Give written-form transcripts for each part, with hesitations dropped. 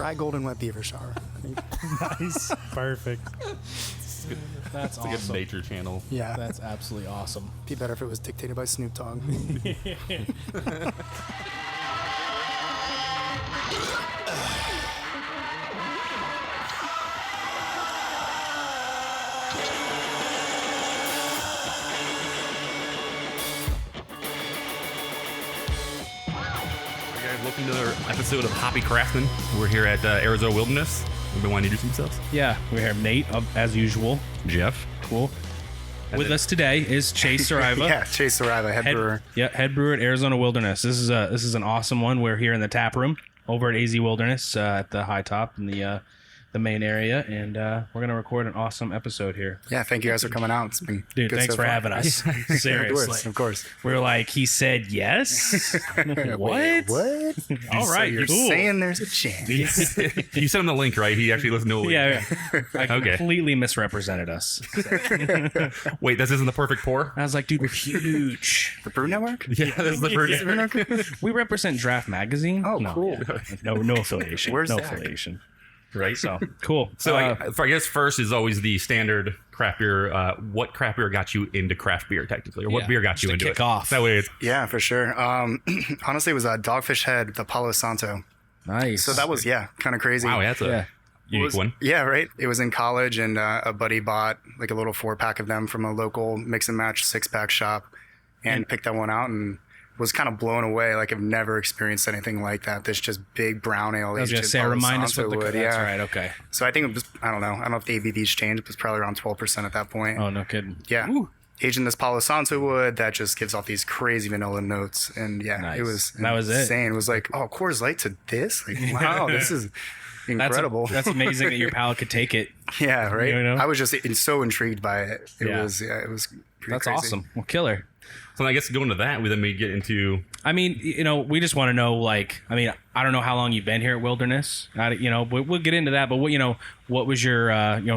try golden wet beaver shower. Nice. Perfect. That's awesome. It's like a nature channel. Yeah. That's absolutely awesome. Be better if it was dictated by Snoop Dogg. Welcome to another episode of Hoppy Craftsmen. We're here at Arizona Wilderness. Anybody want to introduce themselves? Yeah, we have Nate, as usual. Jeff. Cool. With us today is Chase Saraiva. Yeah, Chase Saraiva, head brewer. Yeah, head brewer at Arizona Wilderness. This is an awesome one. We're here in the tap room over at AZ Wilderness at the high top in the main area, and we're gonna record an awesome episode here. Yeah, thank you guys for coming out. It's been Dude, good thanks so for far. having us. Seriously, Of course. we're like, he said yes. What? Wait, what? All So right, you're cool. saying there's a chance. You sent him the link, right? He actually listened to it. Yeah, I Okay. completely misrepresented us. Wait, this isn't the perfect pour? I was like, dude, we're huge. The Brew Network? Yeah, this is the first. We represent Draft Magazine. Oh, no, cool. yeah. No affiliation. Where's no Zach? affiliation. Right. So cool. So I guess first is always the standard craft beer. What craft beer got you into craft beer technically? Or what Yeah, beer got just you to into kick it? off. That way it's... Yeah, for sure. Honestly, it was Dogfish Head, the Palo Santo. Nice. So that was, kind of crazy. Wow, that's a unique one. Yeah, right. It was in college, and a buddy bought like a little 4-pack of them from a local mix and match 6-pack shop, and picked that one out and was kind of blown away. Like, I've never experienced anything like that. This just big brown ale. I was aged gonna in say, Palo remind us Santo what the wood. That's Yeah. right. Okay. So I think it was, I don't know if the ABV's changed. It was probably around 12% at that point. Oh, no kidding. Yeah. Woo. Aged in this Palo Santo wood that just gives off these crazy vanilla notes. And yeah, Nice. it was That was it. insane. It was like, oh, Coors Light to this? Like, wow, this is incredible. That's amazing that your palate could take it. Yeah, right. You know? I was just so intrigued by it. It Yeah. was pretty That's crazy. awesome. Well, killer. So I guess going to that, we then may get into... I mean, we just want to know, like, I don't know how long you've been here at Wilderness. We'll get into that, but what was your,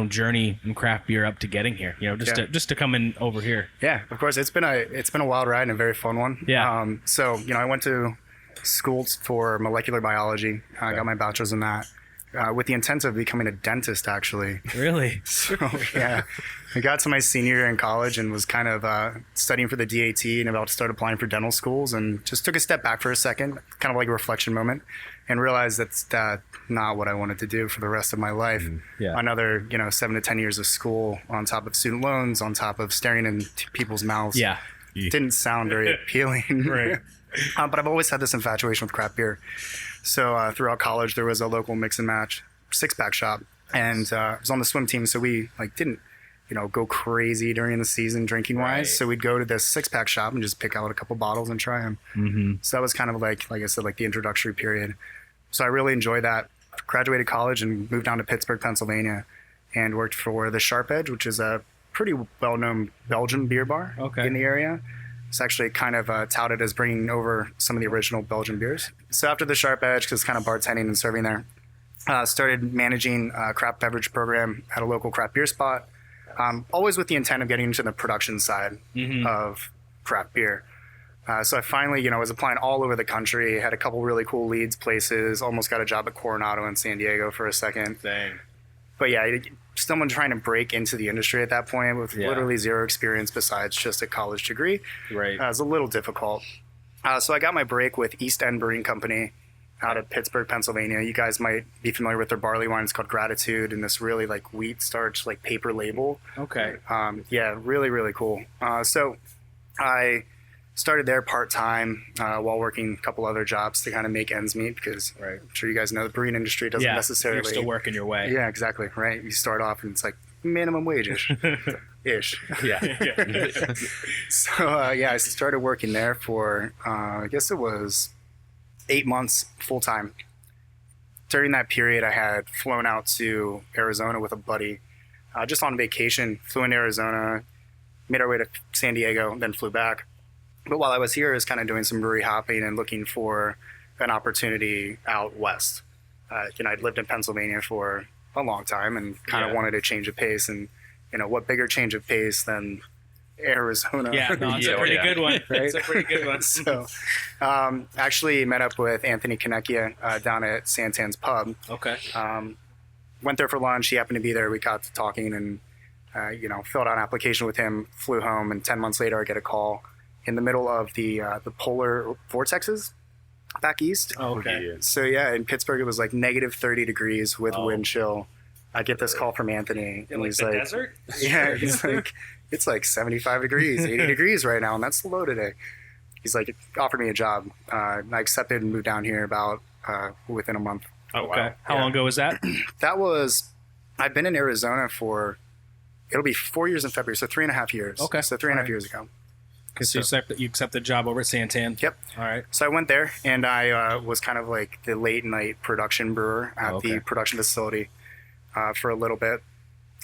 journey in craft beer up to getting here? Just to come in over here. Yeah, of course. It's been a wild ride and a very fun one. Yeah. So I went to school for molecular biology. I got my bachelor's in that, with the intent of becoming a dentist, actually. Really? So yeah, I got to my senior year in college and was kind of studying for the DAT and about to start applying for dental schools, and just took a step back for a second, kind of like a reflection moment, and realized that's not what I wanted to do for the rest of my life. Yeah. Another 7 to 10 years of school on top of student loans, on top of staring into people's mouths. Yeah. Didn't sound very appealing. Right. But I've always had this infatuation with craft beer. So throughout college, there was a local mix and match 6-pack shop, and I was on the swim team, so we didn't go crazy during the season drinking wise. Right. So we'd go to this 6-pack shop and just pick out a couple bottles and try them. Mm-hmm. So that was kind of like I said, like the introductory period. So I really enjoyed that. Graduated college and moved down to Pittsburgh, Pennsylvania, and worked for the Sharp Edge, which is a pretty well-known Belgian beer bar in the area. It's actually kind of touted as bringing over some of the original Belgian beers. So after the Sharp Edge, because kind of bartending and serving there, started managing a craft beverage program at a local craft beer spot, always with the intent of getting into the production side of craft beer. So I finally, was applying all over the country, had a couple really cool leads places, almost got a job at Coronado in San Diego for a second. Dang. But yeah, someone trying to break into the industry at that point with literally zero experience besides just a college degree. Right. It was a little difficult. So I got my break with East End Brewing Company out of Pittsburgh, Pennsylvania. You guys might be familiar with their barley wine. It's called Gratitude, and this really like wheat starch, like paper label. Okay. Yeah, really, really cool. So I started there part-time while working a couple other jobs to kind of make ends meet, because I'm sure you guys know the brewing industry doesn't necessarily... You're still working your way. Yeah, exactly, right? You start off and it's like minimum wage-ish. Yeah. So, I started working there for, I guess it was 8 months full-time. During that period, I had flown out to Arizona with a buddy, just on vacation. Flew into Arizona, made our way to San Diego, then flew back. But while I was here, I was kind of doing some brewery hopping and looking for an opportunity out west. I'd lived in Pennsylvania for a long time and kind of wanted a change of pace. And, what bigger change of pace than Arizona. Yeah, no, it's a pretty good one. Right? It's a pretty good one. So, actually met up with Anthony Konecchia down at Santan's Pub. Okay. Went there for lunch. He happened to be there. We got to talking and, filled out an application with him, flew home, and 10 months later I get a call in the middle of the polar vortexes back east. Oh, okay. So, yeah, in Pittsburgh it was like negative 30 degrees with wind chill. I get this call from Anthony. In like the desert? Yeah, he's like, it's like 75 degrees, 80 degrees right now, and that's the low today. He's like, offered me a job. I accepted and moved down here about within a month. Oh, Okay. wow. How long ago was that? I've been in Arizona for, it'll be 4 years in February, so 3.5 years. Okay. So 3.5 years ago. Because you accepted a job over at Santan. Yep. All right. So I went there, and I was kind of like the late night production brewer at the production facility for a little bit.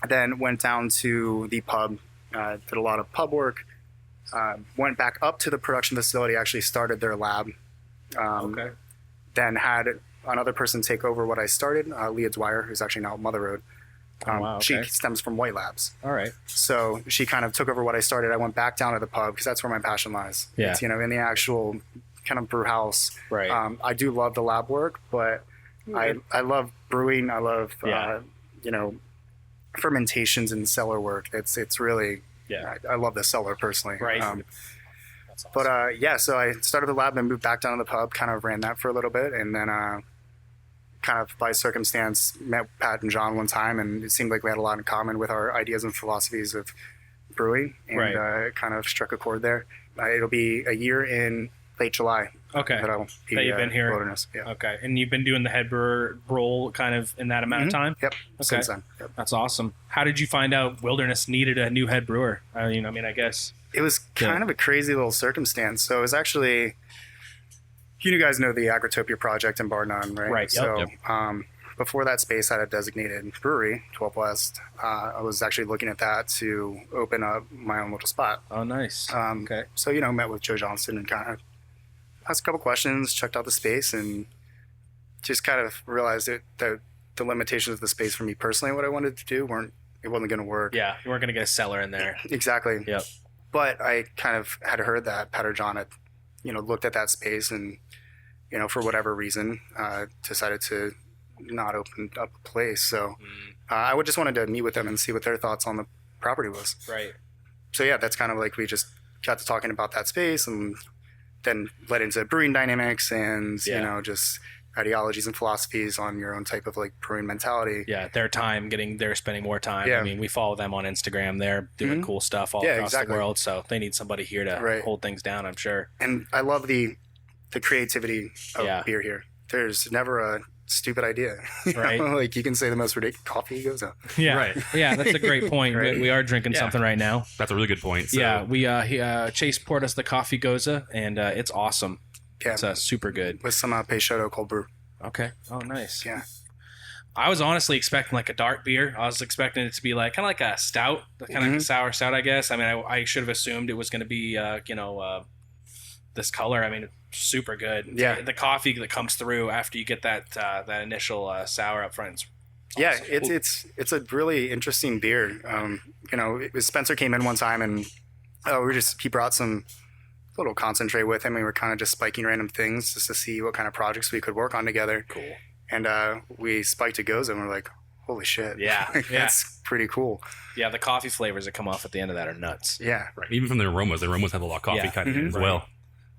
Then went down to the pub, did a lot of pub work, went back up to the production facility, actually started their lab. Okay. Then had another person take over what I started, Leah Dwyer, who's actually now at Mother Road. Wow, okay. She stems from White Labs. All right. So she kind of took over what I started. I went back down to the pub because that's where my passion lies. Yeah. It's, in the actual kind of brew house. Right. I do love the lab work, but I love brewing. I love, fermentations and cellar work. It's really, I love the cellar personally. Right. That's awesome. But so I started the lab and moved back down to the pub, kind of ran that for a little bit. And then kind of by circumstance met Pat and John one time, and it seemed like we had a lot in common with our ideas and philosophies of brewing, and it kind of struck a chord there. It'll be a year in late July. Okay. That I'll be that you've been here. Wilderness. Yeah. Okay. And you've been doing the head brewer role kind of in that amount of time? Yep. Okay. Since then. Yep. That's awesome. How did you find out Wilderness needed a new head brewer? I guess. It was kind of a crazy little circumstance. So it was actually, you guys know the Agritopia project in Bar None, right? Right. Yep. So before that space had a designated brewery, 12 West, I was actually looking at that to open up my own little spot. Oh, nice. Okay. So, met with Joe Johnston and kind of asked a couple questions, checked out the space, and just kind of realized that the limitations of the space for me personally, what I wanted to do, it wasn't going to work. Yeah, you weren't going to get a cellar in there. Exactly. Yep. But I kind of had heard that Pat or John had, looked at that space and, for whatever reason, decided to not open up a place. So I would just wanted to meet with them and see what their thoughts on the property was. Right. So yeah, that's kind of like we just got to talking about that space, and then led into brewing dynamics and just ideologies and philosophies on your own type of like brewing mentality. Yeah, they're spending more time. Yeah. I mean, we follow them on Instagram. They're doing cool stuff all across the world, so they need somebody here to hold things down, I'm sure. And I love the creativity of beer here. There's never a stupid idea. Right. Like you can say the most ridiculous coffee goes up. Yeah. Right. Yeah, that's a great point. Right. We are drinking something right now. That's a really good point. So. Yeah, we Chase poured us the coffee goza, and it's awesome. Yeah. It's super good. With some Peixoto cold brew. Okay. Oh, nice. Yeah. I was honestly expecting like a dark beer. I was expecting it to be like kind of like a stout, kind of like a sour stout, I guess. I mean, I should have assumed it was going to be, this color. I mean, super good. Yeah. The coffee that comes through after you get that initial sour up front. Yeah, Awesome. it's a really interesting beer. Spencer came in one time and he brought some little concentrate with him. We were kind of just spiking random things just to see what kind of projects we could work on together. Cool. And we spiked a goza and we're like, holy shit. Yeah. That's pretty cool. Yeah, the coffee flavors that come off at the end of that are nuts. Yeah. Right. Even from the aromas have a lot of coffee kind of as Right. well.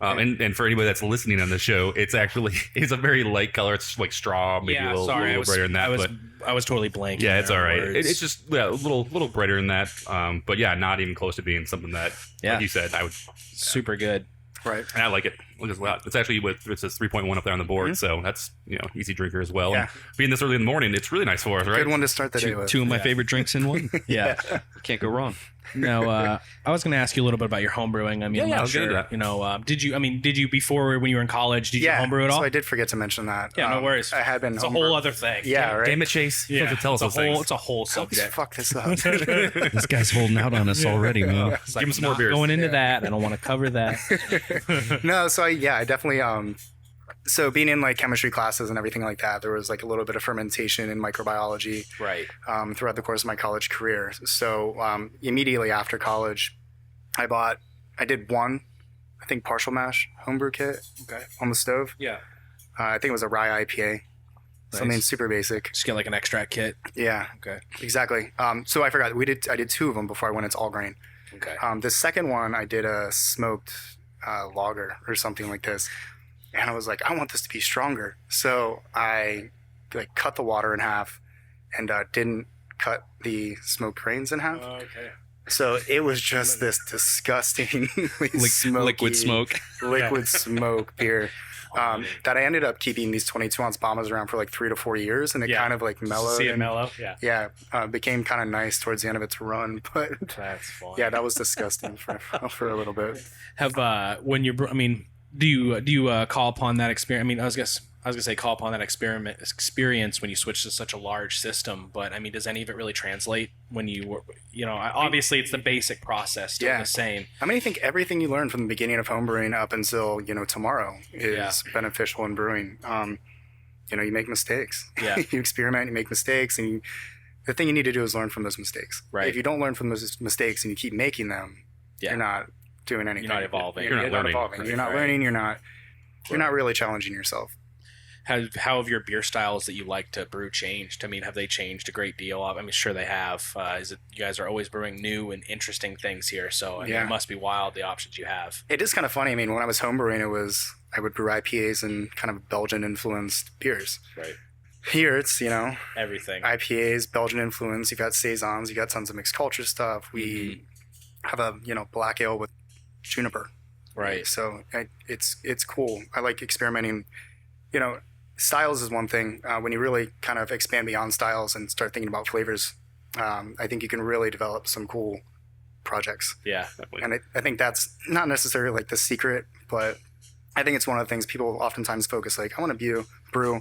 And for anybody that's listening on the show, it's a very light color. It's like straw, maybe a little brighter than that. I was totally blank. Yeah, it's all right. It's just a little brighter than that. But yeah, not even close to being something that, like you said, I would. Super good. Right. And I like it. It's actually it says 3.1 up there on the board, so that's easy drinker as well. Yeah. And being this early in the morning, it's really nice for us, right? Good one to start the day with. Two of my favorite drinks in one. Yeah. Can't go wrong. Now, I was going to ask you a little bit about your home brewing. I mean, I'm not let's get sure. into that. Did you before when you were in college? Did you homebrew at all? So I did forget to mention that. Yeah, no worries. I had been. It's a whole other thing. Yeah, right. Damn it, Chase. You have to tell us it's those things. It's a whole subject. Fuck this up. This guy's holding out on us already, man. It's like, Give him some more not beers. Going into that, I don't want to cover that. No, so I definitely. So being in like chemistry classes and everything like that, there was like a little bit of fermentation and microbiology Right. throughout the course of my college career. So immediately after college, I did one, I think partial mash homebrew kit on the stove. Yeah. I think it was a rye IPA. Something Nice. super basic. Just get like an extract kit. Yeah. Okay. Exactly. So I forgot. I did 2 of them before I went into all grain. Okay. The second one I did a smoked lager or something like this, and I was like, I want this to be stronger. So I like cut the water in half, and didn't cut the smoked grains in half. Okay. So it was just this disgusting Liquid smoke. liquid smoke beer. That I ended up keeping these 22-ounce bombers around for like 3 to 4 years, and it kind of like mellowed. See it and, mellow? Yeah. Yeah, became kind of nice towards the end of its run, but That's fun. yeah, that was disgusting for a little bit. Have when you're, I mean, do you call upon that experience? I mean, I was gonna say call upon that experience when you switch to such a large system, but I mean, does any of it really translate when you obviously it's the basic process still the same. I mean, I think everything you learn from the beginning of homebrewing up until tomorrow is beneficial in brewing. You make mistakes. Yeah. You experiment, you make mistakes, and the thing you need to do is learn from those mistakes. Right. If you don't learn from those mistakes and you keep making them, you're not doing anything. You're not evolving. You're not evolving. You're not learning. You're not really challenging yourself. How have your beer styles that you like to brew changed? I mean, have they changed a great deal? I mean, sure they have. Is it you guys are always brewing new and interesting things here? So I mean, it must be wild the options you have. It is kind of funny. I mean, when I was homebrewing, I would brew IPAs and kind of Belgian influenced beers. Right. Here it's everything IPAs, Belgian influence. You got saisons. You got tons of mixed culture stuff. We have a black ale with juniper. Right. So it's cool. I like experimenting. Styles is one thing. When you really kind of expand beyond styles and start thinking about flavors, I think you can really develop some cool projects. Yeah, definitely. And I think that's not necessarily like the secret, but I think it's one of the things people oftentimes focus like, I want to brew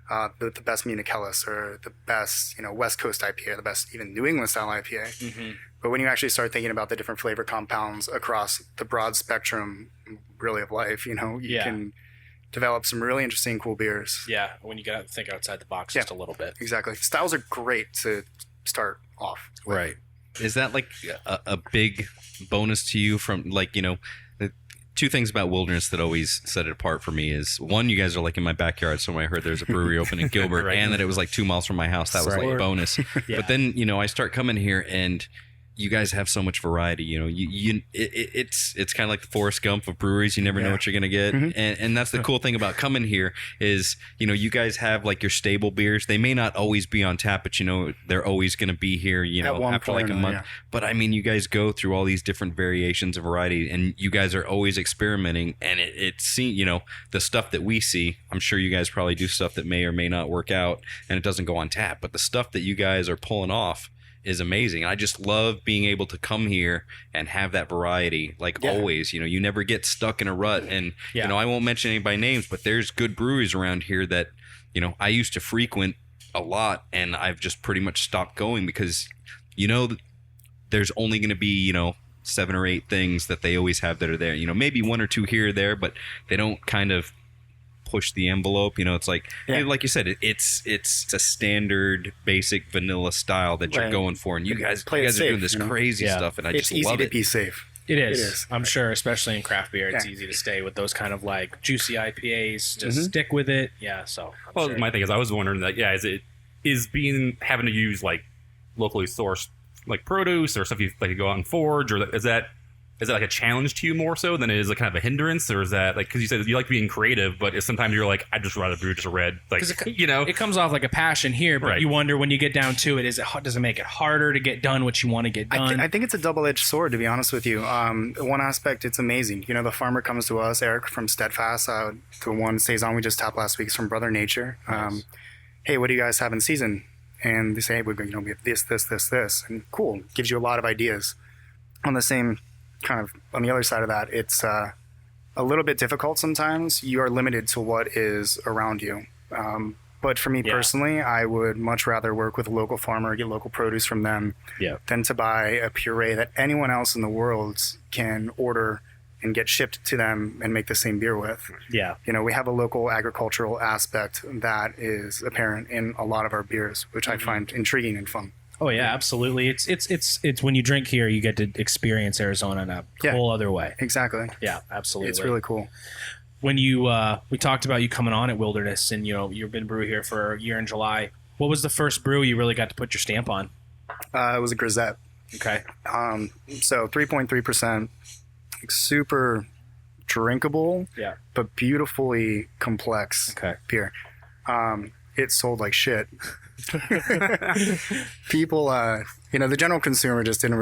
the best Munich Helles or the best, West Coast IPA, or the best even New England style IPA. Mm-hmm. But when you actually start thinking about the different flavor compounds across the broad spectrum, really, of life, you can develop some really interesting, cool beers. Yeah, when you get out and think outside the box just a little bit. Exactly. Styles are great to start off with. Right. Is that like a big bonus to you from the 2 things about Wilderness that always set it apart for me is, one, you guys are like in my backyard, so when I heard there's a brewery open in Gilbert and that it was like 2 miles from my house, that was like a bonus. But then, I start coming here and you guys have so much variety. It's kind of like the Forrest Gump of breweries. You never know what you're gonna get, and that's the cool thing about coming here is you guys have like your stable beers. They may not always be on tap, but they're always gonna be here. After like a month. Yeah. But I mean, you guys go through all these different variations of variety, and you guys are always experimenting. And it's the stuff that we see. I'm sure you guys probably do stuff that may or may not work out, and it doesn't go on tap. But the stuff that you guys are pulling off is amazing. I just love being able to come here and have that variety, always. You never get stuck in a rut. And I won't mention any by names, but there's good breweries around here that I used to frequent a lot, and I've just pretty much stopped going because there's only going to be 7 or 8 things that they always have that are there. Maybe 1 or 2 here or there, but they don't kind of push the envelope. It's like, hey, like you said, it's a standard basic vanilla style that you're going for, and you guys are doing this crazy stuff, and I just love it. It's easy to be safe. It is. I'm sure, especially in craft beer, it's easy to stay with those kind of like juicy IPAs. Just stick with it. Yeah. So. Sure. My thing is, I was wondering that. Yeah, having to use like locally sourced like produce or stuff you like to go out and forge, or is that like a challenge to you more so than it is like kind of a hindrance, or is that like, because you said you like being creative, but sometimes you're like, I'd just rather brew just a red, like it comes off like a passion here, but you wonder when you get down to it, does it make it harder to get done what you want to get done? I think it's a double-edged sword, to be honest with you. One aspect, it's amazing. The farmer comes to us, Eric from Steadfast, the one saison we just tapped last week is from Brother Nature. Nice. Hey, what do you guys have in season? And they say, hey, we have this, and cool, gives you a lot of ideas. On the other side of that, it's a little bit difficult sometimes. You are limited to what is around you. But for me personally, I would much rather work with a local farmer, get local produce from them, than to buy a puree that anyone else in the world can order and get shipped to them and make the same beer with. Yeah. We have a local agricultural aspect that is apparent in a lot of our beers, which I find intriguing and fun. Oh yeah, absolutely. It's when you drink here, you get to experience Arizona in a whole other way. Exactly. Yeah, absolutely. It's really cool. When we talked about you coming on at Wilderness, and you've been brew here for a year in July. What was the first brew you really got to put your stamp on? It was a Grisette. Okay. So 3.3%, super drinkable, but beautifully complex beer. It sold like shit. People, the general consumer just didn't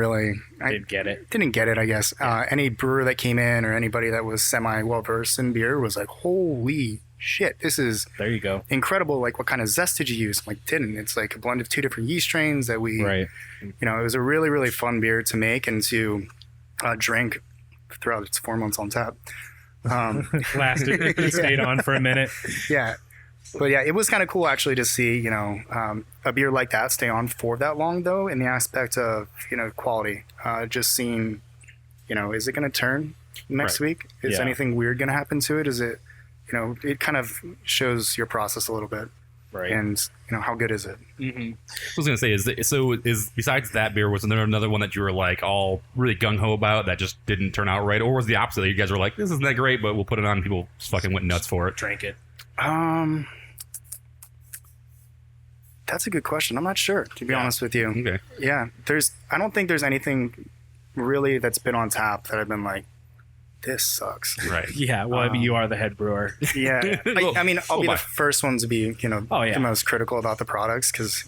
get it. Didn't get it, I guess. Any brewer that came in or anybody that was semi well versed in beer was like, holy shit, this is there you go incredible. Like, what kind of zest did you use? I'm like, didn't. It's like a blend of 2 different yeast strains that we, it was a really, really fun beer to make and to drink throughout its 4 months on tap. Lasted, stayed on for a minute. Yeah. But yeah, it was kind of cool actually to see, a beer like that stay on for that long, though, in the aspect of, quality. Just seeing, is it going to turn next week? Is anything weird going to happen to it? Is it, it kind of shows your process a little bit. Right. And, how good is it? Mm-hmm. I was going to say, is besides that beer, was there another one that you were like all really gung-ho about that just didn't turn out right? Or was the opposite? You guys were like, this isn't that great, but we'll put it on. People just fucking went nuts for it. Drank it. That's a good question. I'm not sure, to be honest with you. Okay. Yeah. I don't think there's anything really that's been on tap that I've been like, this sucks. Right. Yeah. Well, I mean, you are the head brewer. Yeah. I'll be the first one to be, the most critical about the products because,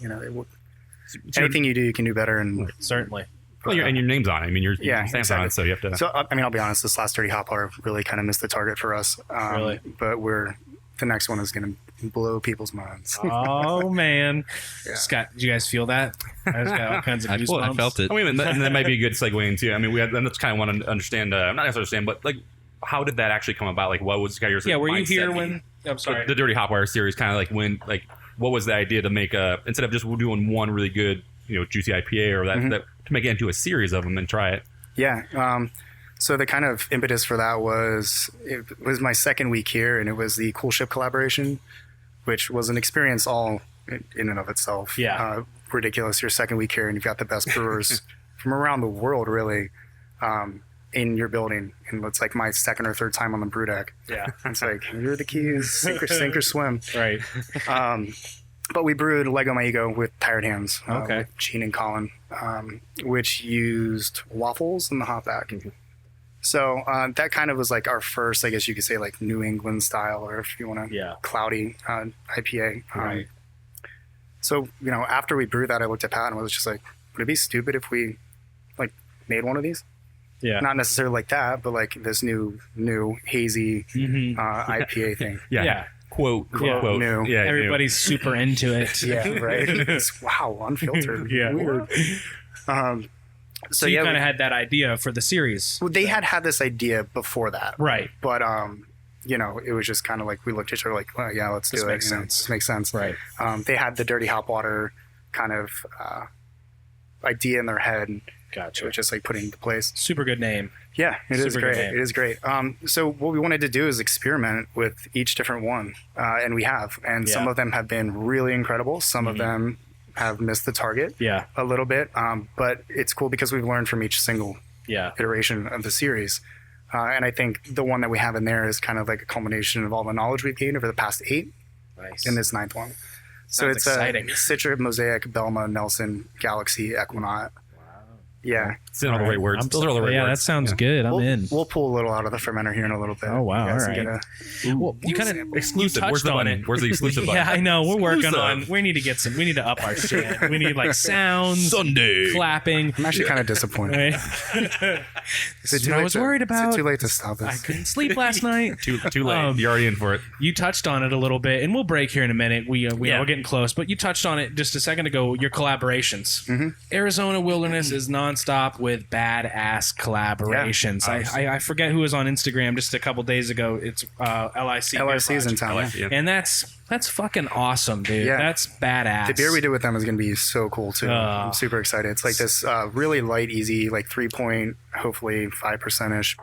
anything you do, you can do better. And certainly. Well, and your name's on it. I mean, your stamp's on it, so you have to. So, I'll be honest, this last Dirty Hop Bar really kind of missed the target for us. Really? But the next one is going to blow people's minds. Oh, man. Yeah. Scott, did you guys feel that? I just got all kinds of goosebumps. I felt it. I mean, that might be a good segue into. I mean, that's kind of want to understand. Not necessarily understand, but like, how did that actually come about? Like, what was your were you here when? I'm sorry. The Dirty Hop Wire series, kind of like when, like, what was the idea to make instead of just doing one really good, juicy IPA or that to make it into a series of them and try it? Yeah. So the kind of impetus for that was my second week here, and it was the Cool Ship collaboration, which was an experience all in and of itself. Yeah. Ridiculous. Your second week here, and you've got the best brewers from around the world, really, in your building. And it's like my second or third time on the brew deck. Yeah. It's like, you're the keys, sink or swim. Right. But we brewed Lego My Ego with Tired Hands. Okay. With Gene and Colin, which used waffles in the hop back. Mm-hmm. So that kind of was like our first, I guess you could say, like New England style, or if you want to, cloudy IPA. Right. So, after we brewed that, I looked at Pat and was just like, would it be stupid if we like made one of these? Yeah. Not necessarily like that, but like this new hazy IPA thing. Yeah. Quote new. Yeah. Everybody's super into it. Yeah. Right. It's, wow. Unfiltered. Yeah. Weird. So you kind of had that idea for the series. Well, they had this idea before that. Right. But, it was just kind of like we looked at each other like, well, yeah, let's do it. Makes sense. This makes sense. Right. They had the Dirty Hop Water kind of idea in their head. Gotcha. Which is like putting into place. Super good name. Yeah, it is great. It is great. So what we wanted to do is experiment with each different one. And we have. And some of them have been really incredible. Some of them have missed the target a little bit, but it's cool because we've learned from each single iteration of the series, and I think the one that we have in there is kind of like a culmination of all the knowledge we've gained over the past 8 in this 9th one. So it's exciting. Citra, Mosaic, Belma, Nelson, Galaxy, Equinaut. Yeah. It's all the right words. Those are all the right words. Yeah, that sounds good. I'm in. We'll pull a little out of the fermenter here in a little bit. Oh, wow. All right. Well, you kind of exclusive. Where's the button? Where's the exclusive button? Yeah, I know. We're working on. We need to up our shit. We need like sounds, Sunday clapping. I'm actually kind of disappointed. That's what I was worried about. Is it too late to stop this? I couldn't sleep last night. Too late. You're already in for it. You touched on it a little bit, and we'll break here in a minute. We're getting close, but you touched on it just a second ago. Your collaborations. Mm-hmm. Arizona Wilderness is nonstop with badass collaborations. I forget who was on Instagram just a couple days ago. It's LIC's in town, and that's fucking awesome, dude. Yeah. That's badass. The beer we do with them is going to be so cool too. I'm super excited. It's like this really light, easy, like 3 point, hopefully 5% ish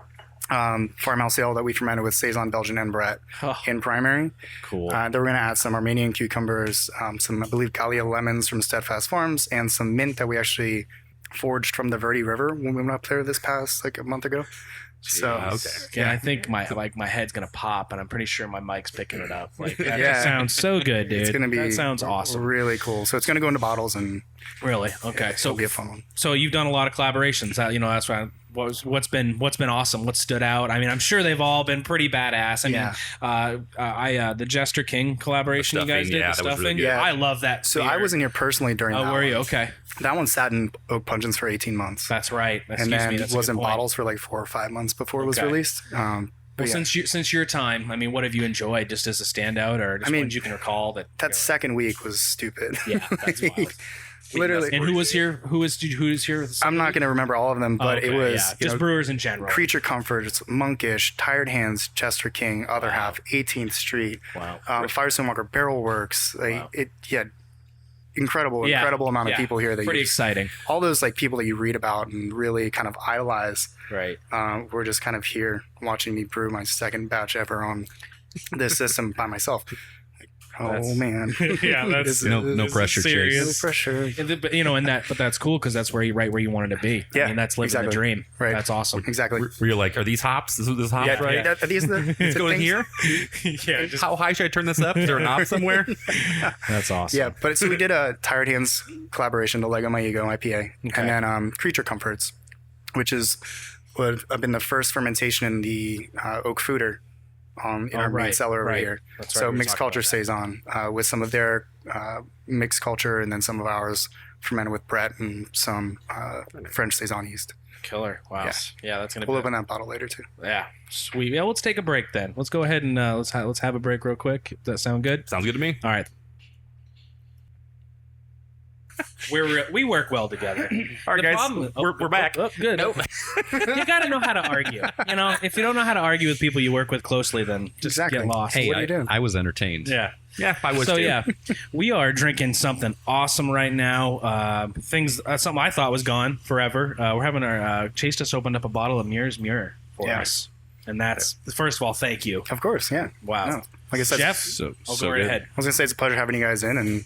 farmhouse ale that we fermented with Saison, Belgian, and Brett in primary. Cool. Then we're going to add some Armenian cucumbers, some, I believe, Gallia lemons from Steadfast Farms, and some mint that we actually foraged from the Verde River when we went up there this past like a month ago. So okay. Yeah, I think my head's gonna pop, and I'm pretty sure my mic's picking it up. Like that just sounds so good, dude. It's gonna be that sounds awesome. Really cool. So it's gonna go into bottles and Really? Okay. it'll be a fun one. So you've done a lot of collaborations. That's what's been awesome. What stood out? I mean, I'm sure they've all been pretty badass. I mean, the Jester King collaboration you guys did, the that was really stuffing. good. Yeah. I love that. So beer. I wasn't here personally during that. Oh, were you? one. Okay. That one sat in oak puncheons for 18 months. That's right. And then That's was a in good point. bottles for like 4 or 5 months before it was Okay. released. Well, since your time, I mean, what have you enjoyed just as a standout, or just ones you can recall that? second week was stupid. Yeah, that's wild. Literally. And who was here? Who was here? I'm not going to remember all of them, but it was just brewers in general. Creature Comforts, Monkish, Tired Hands, Chester King, Other Half, 18th Street, Wow. Firestone Walker, Barrel Works. Incredible amount of people here. Pretty exciting. All those like people that you read about and really kind of idolize. Right. Were just kind of here watching me brew my second batch ever on this system by myself. Man. Yeah, that's no pressure, serious. Chase. No pressure. But that's cool because that's right where you wanted to be. Yeah, I mean, that's living exactly. the dream. Right. That's awesome. Exactly. Where you're like, are these hops? This is hops, Yeah, right? are these the Let's go in here. Yeah, just, How high should I turn this up? Is there an hop somewhere? that's awesome. Yeah, but so we did a Tired Hands collaboration, the Lego My Ego IPA, and then Creature Comforts, which is would have been the first fermentation in the oak fooder in our main cellar over here. That's right, So we were mixed talking culture about Saison with some of their mixed culture, and then some of ours fermented with Brett and some French Saison yeast. Killer. Wow. Yeah, that's gonna. We'll be open that bottle later too. Yeah, sweet. Yeah, let's take a break then. Let's go ahead and let's have a break real quick. Does that sound good? Sounds good to me. All right. We work well together. All right, The guys, problem- we're back. Oh, good. You got to know how to argue. If you don't know how to argue with people you work with closely, then just Exactly. get lost. Hey, What are you doing? I was entertained. Yeah. Yeah, I was So too. yeah, we are drinking something awesome right now. Something I thought was gone forever. We're having our Chase just opened up a bottle of Muir's Mure for us, and that's first of all, thank you. Of course, yeah. Wow, No, like I said, Jeff. So I'll so go right good. ahead. I was gonna say it's a pleasure having you guys in, and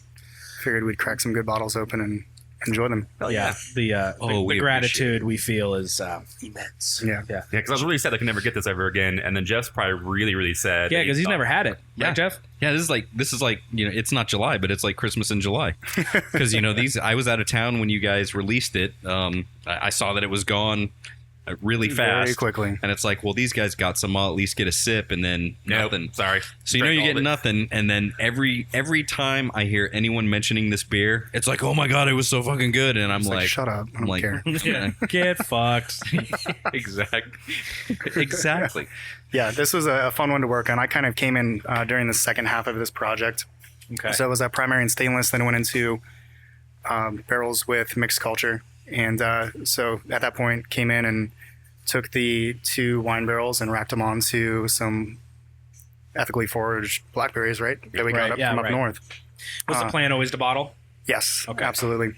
figured we'd crack some good bottles open and enjoy them. Hell Yeah, the we gratitude we feel is immense. Yeah. yeah, because I was really sad I could never get this ever again, and then Jeff's probably really, really sad. yeah, because he's never had it. Yeah. Right, Jeff? Yeah, this is like it's not July, but it's like Christmas in July. Because these I was out of town when you guys released it. I saw that it was gone really fast, Very quickly. and it's like, well, these guys got some. I'll at least get a sip, and then nothing. Sorry. So you get nothing, and then every time I hear anyone mentioning this beer, it's like, oh my god, it was so fucking good, and I'm It's like, shut up. I I'm don't like, care. Yeah. Get fucked. exactly. Yeah, this was a fun one to work on. I kind of came in during the second half of this project. Okay. So it was a primary and stainless, then went into barrels with mixed culture. And so at that point came in and took the 2 wine barrels and racked them onto some ethically foraged blackberries, right? That we got from up north. Was the plan always to bottle? Yes, Okay. absolutely.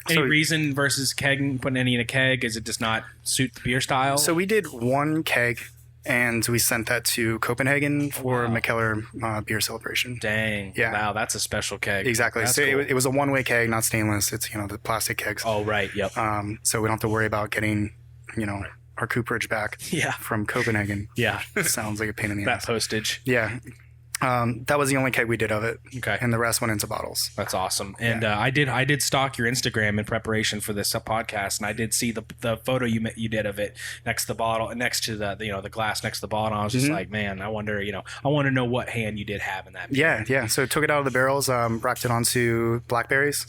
Any So- reason versus keg, putting any in a keg? Is it just not suit the beer style? So we did 1 keg, and we sent that to Copenhagen for McKellar beer celebration. Dang. Yeah. Wow, that's a special keg. Exactly. That's So cool. it was a one-way keg, not stainless. It's the plastic kegs. Oh, right. Yep. So we don't have to worry about getting our cooperage back Yeah. from Copenhagen. Yeah. Sounds like a pain in the That ass. postage. Yeah. That was the only keg we did of it. Okay. And the rest went into bottles. That's awesome. And I did stalk your Instagram in preparation for this podcast, and I did see the photo you did of it next to the bottle, next to the glass next to the bottle. And I was just like, man, I wonder, I want to know what hand you did have in that. Yeah. So took it out of the barrels, racked it onto blackberries,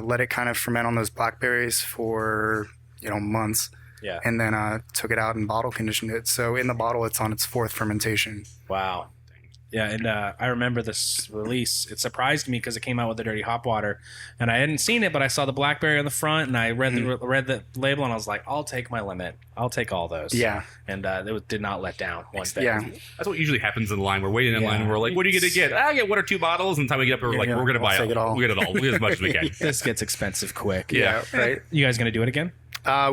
let it kind of ferment on those blackberries for months. Yeah. And then took it out and bottle conditioned it. So in the bottle, it's on its 4th fermentation. Wow. Yeah, and I remember this release. It surprised me because it came out with the dirty hop water, and I hadn't seen it, but I saw the blackberry on the front, and I read the label, and I was like, I'll take my limit. I'll take all those. Yeah. And it did not let down one bit. Yeah. That's what usually happens in line. We're waiting in line. We're like, what are you going to get? I get 1 or 2 bottles. And the time we get up, we're like, Yeah, we're going to we'll buy take it all. We'll get it all. We'll get as much as we can. This gets expensive quick. Yeah. Right. You guys gonna do it again?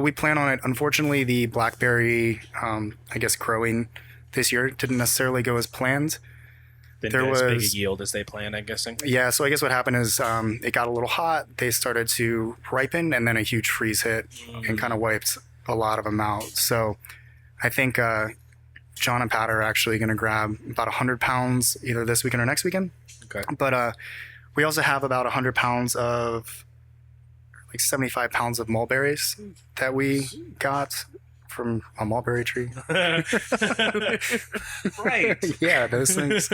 We plan on it. Unfortunately, the blackberry, I guess, growing this year didn't necessarily go as planned. Didn't get as big a yield as they planned, I'm guessing. Yeah, so I guess what happened is it got a little hot. They started to ripen, and then a huge freeze hit and kind of wiped a lot of them out. So I think John and Pat are actually going to grab about 100 pounds either this weekend or next weekend. Okay. But we also have about 100 pounds of, like 75 pounds of mulberries that we got from a mulberry tree. Right. Yeah, those things.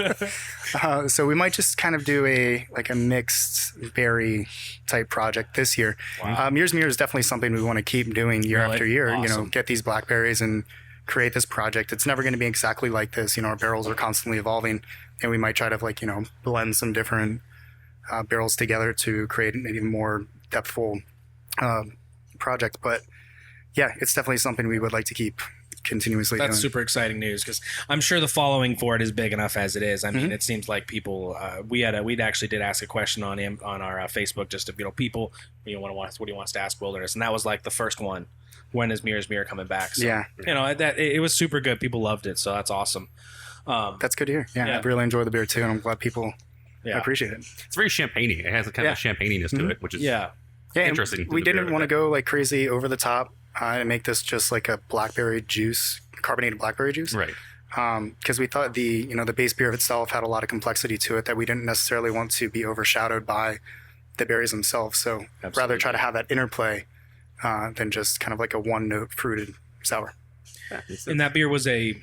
So we might just kind of do a mixed berry type project this year. Wow. Muir is definitely something we want to keep doing year Really? after year. Awesome. Get these blackberries and create this project. It's never going to be exactly like this. Our barrels are constantly evolving, and we might try to blend some different barrels together to create an even more depthful project. But yeah, it's definitely something we would like to keep continuously That's doing. super exciting news, because I'm sure the following for it is big enough as it is. I mean, it seems like people. We actually did ask a question on our Facebook, just to people what do you want us to ask Wilderness, and that was like the first one. When is Muir coming back? So, Yeah. that it was super good. People loved it, so that's awesome. That's good to hear. Yeah, Yeah. I really enjoy the beer too, and I'm glad people appreciate it. It's very champagne-y. It has a kind of champagne-iness to it, which is Yeah, interesting. and we didn't want to go like crazy over the top and make this just like a blackberry juice, carbonated blackberry juice. Right. Because we thought the base beer itself had a lot of complexity to it that we didn't necessarily want to be overshadowed by the berries themselves. So rather try to have that interplay than just kind of like a one-note fruited sour. And that beer was a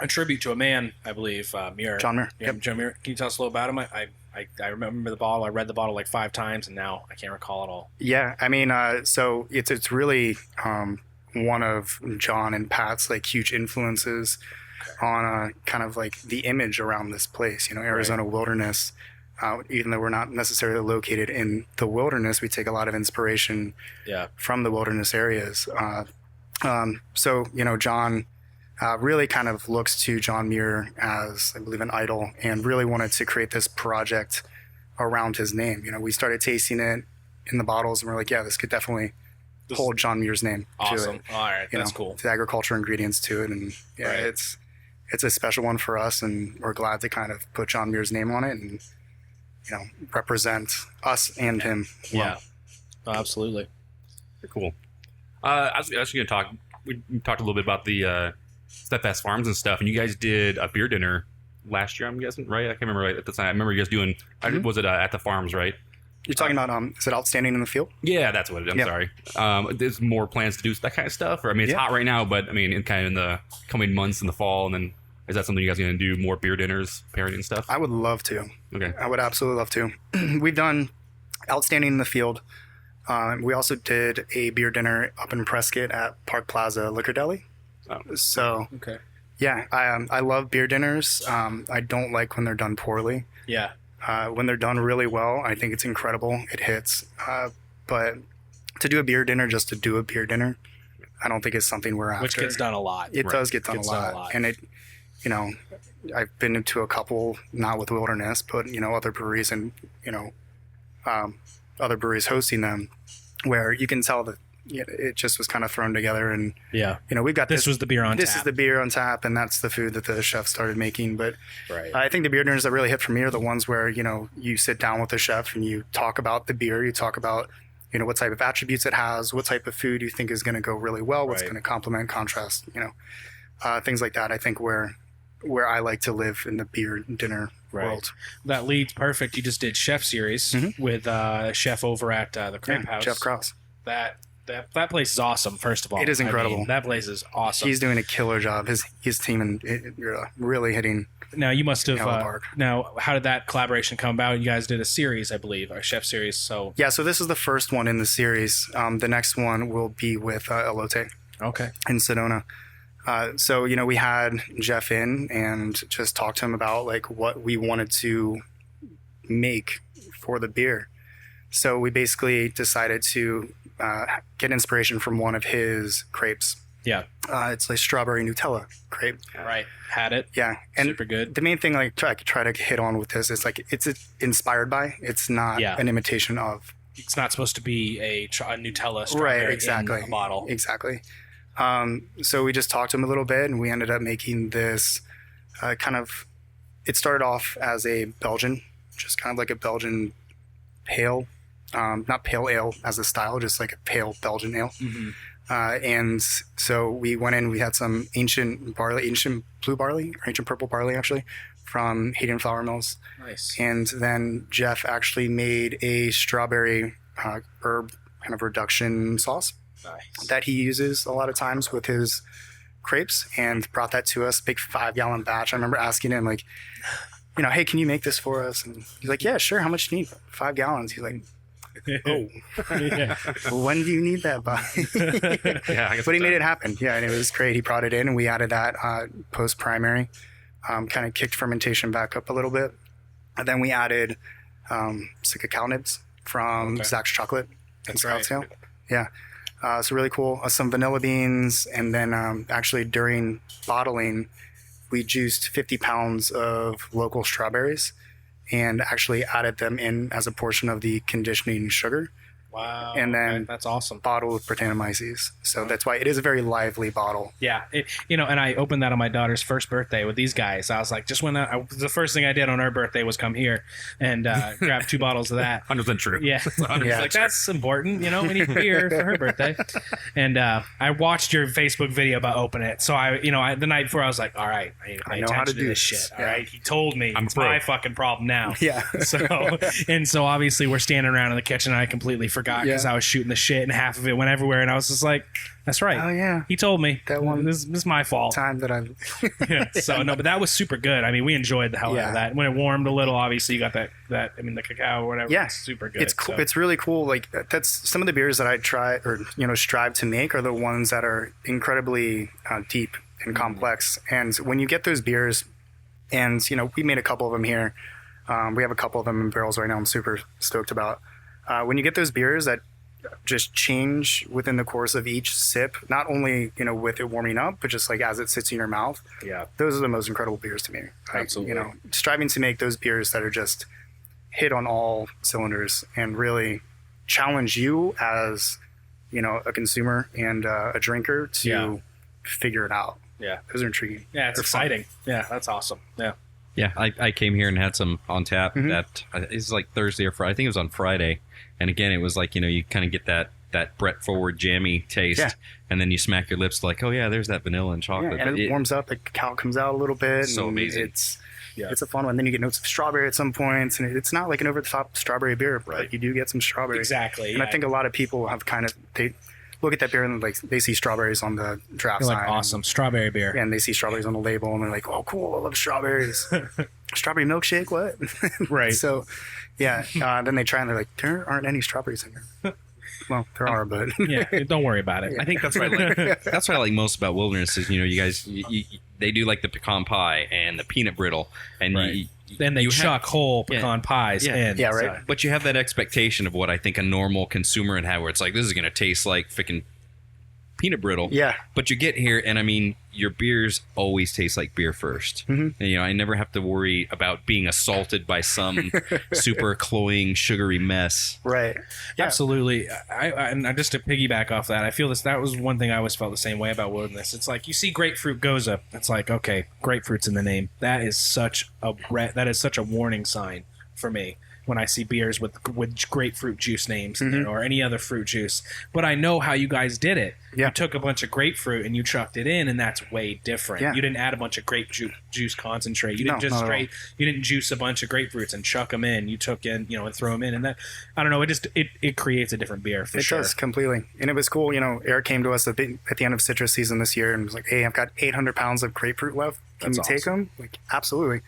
tribute to a man, I believe, Muir. John Muir. Yeah, John Muir. Can you tell us a little about him? I remember the bottle. I read the bottle like 5 times, and now I can't recall it all. Yeah, I mean, so it's really one of John and Pat's like huge influences on kind of like the image around this place. Arizona Wilderness. Even though we're not necessarily located in the wilderness, we take a lot of inspiration from the wilderness areas. So John really kind of looks to John Muir as, I believe, an idol, and really wanted to create this project around his name. We started tasting it in the bottles, and we're like, yeah, this could definitely hold John Muir's name Awesome. to it. All right, that's cool. The agriculture ingredients to it, and it's a special one for us, and we're glad to kind of put John Muir's name on it and represent us and him. Yeah, absolutely. Cool. I was actually going to talk. We talked a little bit about the Steadfast Farms and stuff, and you guys did a beer dinner last year. I'm guessing, right? I can't remember right at the time. I remember you guys doing. Was it at the farms, right? You're talking about is it Outstanding in the Field? Yeah, that's what it is. I'm sorry. There's more plans to do that kind of stuff, or I mean, it's hot right now, but I mean, in the coming months in the fall, and then is that something you guys are going to do more beer dinners, pairing and stuff? I would love to. Okay. I would absolutely love to. We've done Outstanding in the Field. We also did a beer dinner up in Prescott at Park Plaza Liquor Deli. Oh. So Okay. yeah, I love beer dinners. I don't like when they're done poorly. Yeah. When they're done really well, I think it's incredible. It hits. But to do a beer dinner just to do a beer dinner, I don't think it's something we're after. Which gets done a lot. It does get done a lot. And it, I've been into a couple, not with Wilderness, but, other breweries and, other breweries hosting them, where you can tell that it just was kind of thrown together. And, we've got This was the beer on tap. This is the beer on tap, and that's the food that the chef started making. But Right. I think the beer dinners that really hit for me are the ones where, you sit down with the chef and you talk about the beer, you talk about, what type of attributes it has, what type of food you think is going to go really well, what's Right. going to complement, contrast, things like that. I think where I like to live in the beer dinner world. That leads perfect. You just did Chef Series with Chef over at the Cramp House. Jeff Krause. That place is awesome. First of all, It is incredible. That place is awesome. He's doing a killer job. His team and really hitting. Now you must have. Hella park. Now, how did that collaboration come about? You guys did a series, I believe, a Chef Series. So So this is the first one in the series. The next one will be with Elote okay, in Sedona. So we had Jeff in and just talked to him about like what we wanted to make for the beer. So we basically decided to get inspiration from one of his crepes. yeah, It's like strawberry Nutella crepe. right. Had it. Yeah, and Super good. the main thing I try to hit on with this is like it's inspired by. It's not an imitation of it's not supposed to be a Nutella strawberry Right, exactly. in a bottle. Exactly. So we just talked to him a little bit, and we ended up making this it started off as a Belgian, just kind of like a Belgian pale, not pale ale as a style, just like a pale Belgian ale. Mm-hmm. And so we went in, we had some ancient blue barley, or ancient purple barley actually, from Hayden Flour Mills. Nice. And then Jeff actually made a strawberry herb kind of reduction sauce. Nice. That he uses a lot of times with his crepes, and brought that to us, big 5-gallon batch. I remember asking him, like, hey, can you make this for us? And he's like, yeah, sure. How much do you need? 5 gallons. He's like, oh, Yeah. when do you need that by? Yeah, I guess But he made it happen. Yeah, and it was great. He brought it in, and we added that post-primary, kind of kicked fermentation back up a little bit. And then we added some cacao nibs from Zach's Chocolate in Scottsdale. Yeah. So really cool. Some vanilla beans, and then actually during bottling, we juiced 50 pounds of local strawberries and actually added them in as a portion of the conditioning sugar. Wow. And then that's awesome. Bottled with Brettanomyces. So that's why it is a very lively bottle. Yeah, and I opened that on my daughter's first birthday with these guys. I was like, just when the first thing I did on her birthday was come here and grab 2 bottles of that. 100% true. Yeah, 100% Yeah. like that's important. We need beer for her birthday. And I watched your Facebook video about opening it. So the night before I was like, all right, I need to pay I know how to attention do this this. shit. All right, he told me I'm it's pro. my fucking problem now. Yeah. So obviously we're standing around in the kitchen, and I completely forgot because Yeah. I was shooting the shit, and half of it went everywhere, and I was just like, that's right. Oh, yeah. He told me That one This is my fault. Time that I... Yeah. So no, but that was super good. I mean, we enjoyed the hell out Yeah. of that. When it warmed a little, obviously you got that. The cacao or whatever. Yeah. It's super good. It's cool. So. It's really cool. Like, that's some of the beers that I try or strive to make are the ones that are incredibly deep and complex. And when you get those beers, and we made a couple of them here. We have a couple of them in barrels right now. I'm super stoked about. When you get those beers that just change within the course of each sip, not only with it warming up, but just like as it sits in your mouth. Yeah. Those are the most incredible beers to me. Absolutely. Striving to make those beers that are just hit on all cylinders and really challenge you as a consumer and a drinker to figure it out. Yeah. Those are intriguing. Yeah, it's They're fun. exciting. Yeah, that's awesome. Yeah. Yeah, I came here and had some on tap. That is like Thursday or Friday. I think it was on Friday. And again, it was like you kind of get that Brett Forward jammy taste, and then you smack your lips like, oh yeah, there's that vanilla and chocolate. Yeah, and it warms up. The cacao comes out a little bit. So and amazing. It's a fun one. Then you get notes of strawberry at some points, and it's not like an over-the-top strawberry beer, but you do get some strawberry. Exactly. And I think a lot of people have they look at that beer and like they see strawberries on the draft You're sign. like, awesome strawberry beer. And they see strawberries on the label, and they're like, "Oh, cool! I love strawberries." Strawberry milkshake, what? Right. So, yeah. Then they try, and they're like, "There aren't any strawberries in here." Well, there are, but Yeah, don't worry about it. I think that's what I like most about Wilderness is you guys they do like the pecan pie and the peanut brittle, and Right. Then they chuck whole pecan pies in. Yeah, right. So- but you have that expectation of what I think a normal consumer would have, where it's like, this is going to taste like freaking peanut brittle. Yeah. But you get here, and I mean, your beers always taste like beer first. And, I never have to worry about being assaulted by some super cloying, sugary mess. Right. Yeah. Absolutely. And just to piggyback off that, I feel that was one thing I always felt the same way about Wilderness. It's like you see grapefruit goza. It's like, okay, grapefruit's in the name. That is such a warning sign for me when I see beers with grapefruit juice names or any other fruit juice. But I know how you guys did it. Yeah. You took a bunch of grapefruit and you chucked it in, and that's way different. Yeah. You didn't add a bunch of grape juice concentrate. You didn't No, not at all. you didn't juice a bunch of grapefruits and chuck them in. You took in, and throw them in, and that, I don't know, it creats a different beer for sure. It does completely. And it was cool. Eric came to us at the end of citrus season this year and was like, "Hey, I've got 800 pounds of grapefruit left. Can That's you take them?" Like, absolutely.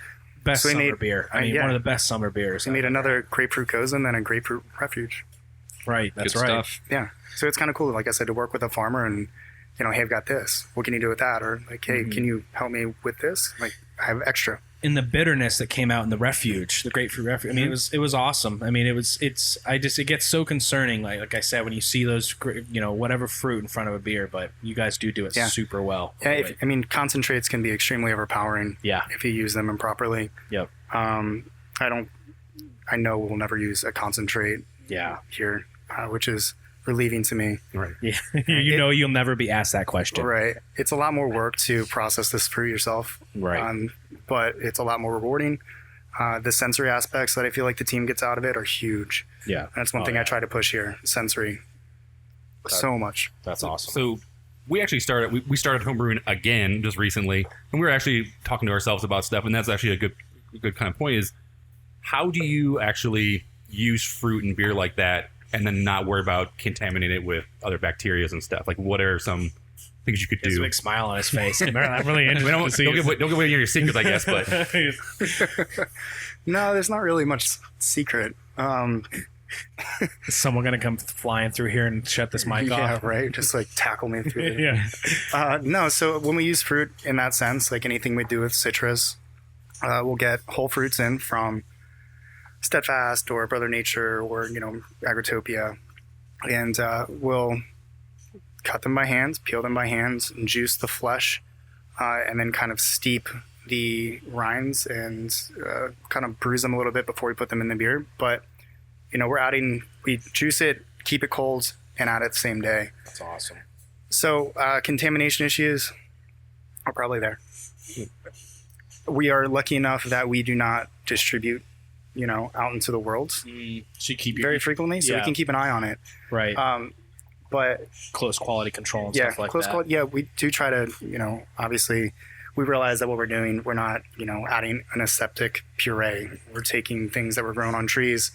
Best So we summer made- beer. I mean, yeah. one of the best summer beers. We made another grapefruit goza and then a grapefruit refuge. Right, that's Good right. stuff. Yeah. So it's kind of cool, like I said, to work with a farmer and, hey, I've got this. What can you do with that? Or like, hey, can you help me with this? Like, I have extra. In the bitterness that came out in the refuge, the grapefruit refuge. I mean, it was awesome. I mean, it gets so concerning. Like I said, when you see those, whatever fruit in front of a beer, but you guys do it Yeah. super well. Yeah. Concentrates can be extremely overpowering. Yeah. If you use them improperly. Yep. I know we'll never use a concentrate here, which is relieving to me. Right. Yeah. You'll never be asked that question. Right. It's a lot more work to process this fruit yourself. Right. But it's a lot more rewarding. The sensory aspects that I feel like the team gets out of it are huge. Yeah. And that's one thing I try to push here. Sensory. So much. That's awesome. So we actually started homebrewing again just recently, and we were actually talking to ourselves about stuff, and that's actually a good kind of point is how do you actually use fruit and beer like that and then not worry about contaminating it with other bacteria and stuff? Like, what are some things you could do? There's a big smile on his face. I'm really interested to see. Don't give away your secrets, I guess, but No, there's not really much secret. Is someone going to come flying through here and shut this mic off? Yeah, right. Just like tackle me through it. Yeah. No, so when we use fruit in that sense, like anything we do with citrus, we'll get whole fruits in from Steadfast or Brother Nature or, Agritopia. And we'll cut them by hand, peel them by hand, and juice the flesh, and then kind of steep the rinds and kind of bruise them a little bit before we put them in the beer. But we juice it, keep it cold, and add it the same day. That's awesome. So contamination issues are probably there. We are lucky enough that we do not distribute, out into the world So you keep very frequently, so we can keep an eye on it. right But close quality control and yeah, stuff like close that. quality. Yeah, we do try to, obviously we realize that what we're doing, we're not, adding an aseptic puree. We're taking things that were grown on trees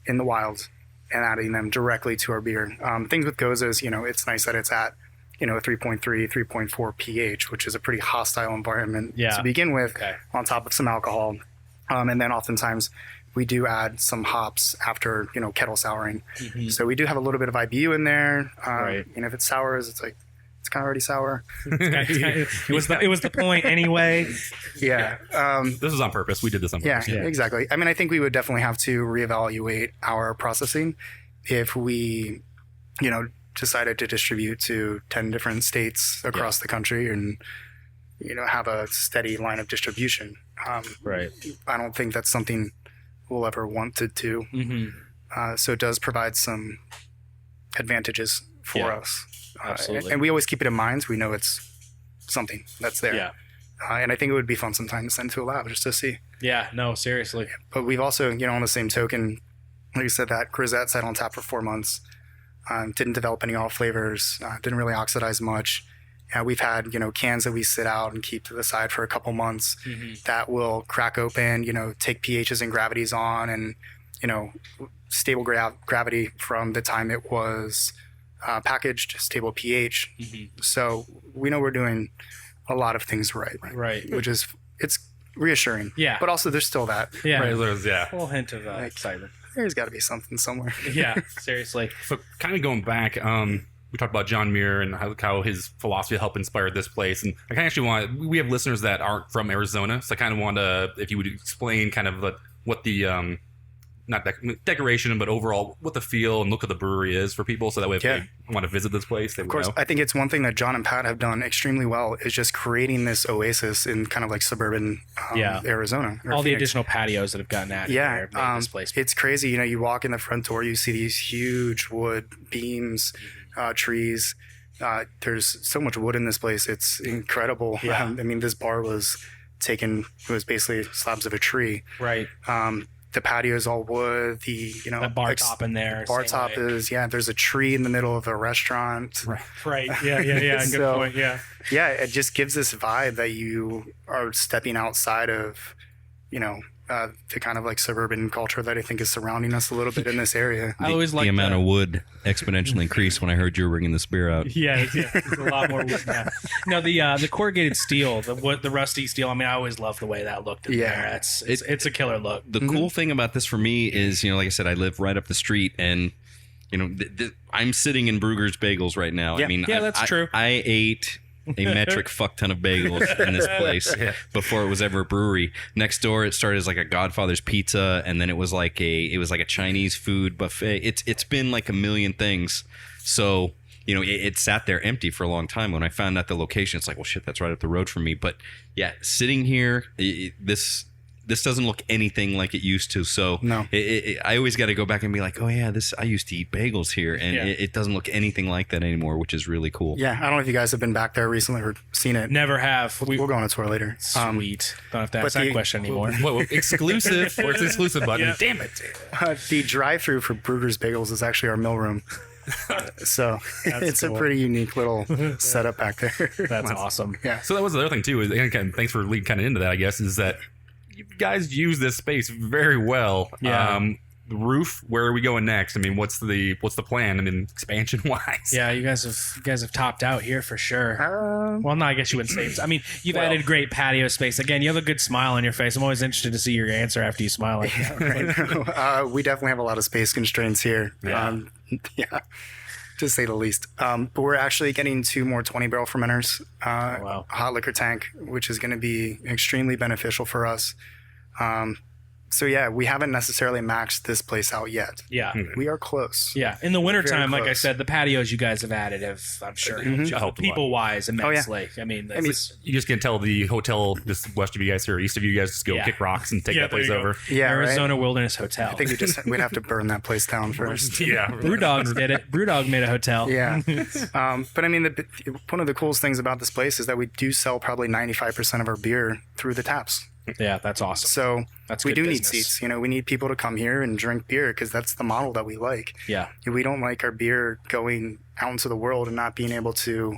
in the wild and adding them directly to our beer. Things with Gozas, it's nice that it's at, 3.3, 3.4 pH, which is a pretty hostile environment to begin with, on top of some alcohol. And then oftentimes we do add some hops after, kettle souring. Mm-hmm. So we do have a little bit of IBU in there. Right. If it sours, it's kind of already sour. It was the point anyway. Yeah. this is on purpose. We did this on purpose. Yeah, exactly. I mean, I think we would definitely have to reevaluate our processing if we, decided to distribute to 10 different states across the country and, have a steady line of distribution. Right. I don't think that's something we'll ever want to do. Mm-hmm. So it does provide some advantages for us. Absolutely. And we always keep it in mind. We know it's something that's there. Yeah. And I think it would be fun sometimes to send to a lab just to see. Yeah. No, seriously. But we've also, on the same token, like you said, that Grisette sat on tap for 4 months. Didn't develop any off flavors. Didn't really oxidize much. We've had, cans that we sit out and keep to the side for a couple months that will crack open, take pHs and gravities on and, stable gravity from the time it was packaged, stable pH. So we know we're doing a lot of things right. Which is, it's reassuring. Yeah. But also there's still that. Yeah. Right, A yeah. little hint of excitement. There's got to be something somewhere. Yeah. Seriously. So kind of going back, we talked about John Muir and how his philosophy helped inspire this place. And I kind of actually we have listeners that aren't from Arizona. So I kind of want to, if you would explain kind of what the, not decoration, but overall what the feel and look of the brewery is for people. So that way if they want to visit this place, they Of course, I think it's one thing that John and Pat have done extremely well is just creating this oasis in kind of like suburban Arizona. All the Phoenix. additional patios that have gotten added here made this place. It's crazy. You walk in the front door, you see these huge wood beams, trees. There's so much wood in this place. It's incredible. Yeah. I mean, this bar was basically slabs of a tree. Right. The patio is all wood. The bar top in there. Bar top is, there's a tree in the middle of a restaurant. Right. Yeah. Good So, point. Yeah. Yeah, it just gives this vibe that you are stepping outside of, the kind of like suburban culture that I think is surrounding us a little bit in this area. I always like the amount of wood exponentially increased when I heard you were bringing this beer out. Yeah, there's a lot more wood now. No, the corrugated steel, the rusty steel. I mean, I always love the way that looked in there. It's a killer look. The cool thing about this for me is, like I said, I live right up the street, and I'm sitting in Brugger's Bagels right now. Yeah. I mean, that's true. I ate a metric fuck ton of bagels in this place before it was ever a brewery. Next door, it started as like a Godfather's Pizza, and then it was like a Chinese food buffet. It's been like a million things. So it sat there empty for a long time. When I found out the location, it's like, well, shit, that's right up the road from me. But yeah, sitting here, this this doesn't look anything like it used to. So No. I always got to go back and be like, oh yeah, I used to eat bagels here, and it doesn't look anything like that anymore, which is really cool. Yeah, I don't know if you guys have been back there recently or seen it. Never have. We'll go on a tour later. Sweet. Don't have to ask that question anymore. Whoa, exclusive. Where's the exclusive button? Yeah. Damn it. The drive-through for Brugger's Bagels is actually our mill room. So it's cool. a pretty unique little setup back there. That's awesome. Yeah. So that was the other thing too. Is again, thanks for leading kind of into that. I guess is that you guys use this space very well. Yeah. The roof. Where are we going next? I mean, what's the plan? I mean, expansion wise. Yeah, you guys have topped out here for sure. Well, no, I guess you wouldn't say. I mean, you've added great patio space. Again, you have a good smile on your face. I'm always interested to see your answer after you smile like that. We definitely have a lot of space constraints here. Yeah. To say the least. But we're actually getting 2 more 20-barrel fermenters, wow. hot liquor tank, which is going to be extremely beneficial for us. So yeah, we haven't necessarily maxed this place out yet. Yeah. We are close. Yeah. In the wintertime, like I close. said, the patios you guys have added have, I'm sure, helped a lot. people-wise immensely. I mean, You just can't tell the hotel just west of you guys or east of you guys just go kick rocks and take that place there you go. over. Yeah, Arizona Wilderness Hotel. I think we'd have to burn that place down first. Yeah. Brewdogs did it. Brewdog made a hotel. Yeah. But I mean, one of the coolest things about this place is that we do sell probably 95% of our beer through the taps. Yeah, that's awesome. So That's we good do need business. seats. You know, we need people to come here and drink beer because that's the model that we like. Yeah. We don't like our beer going out into the world and not being able to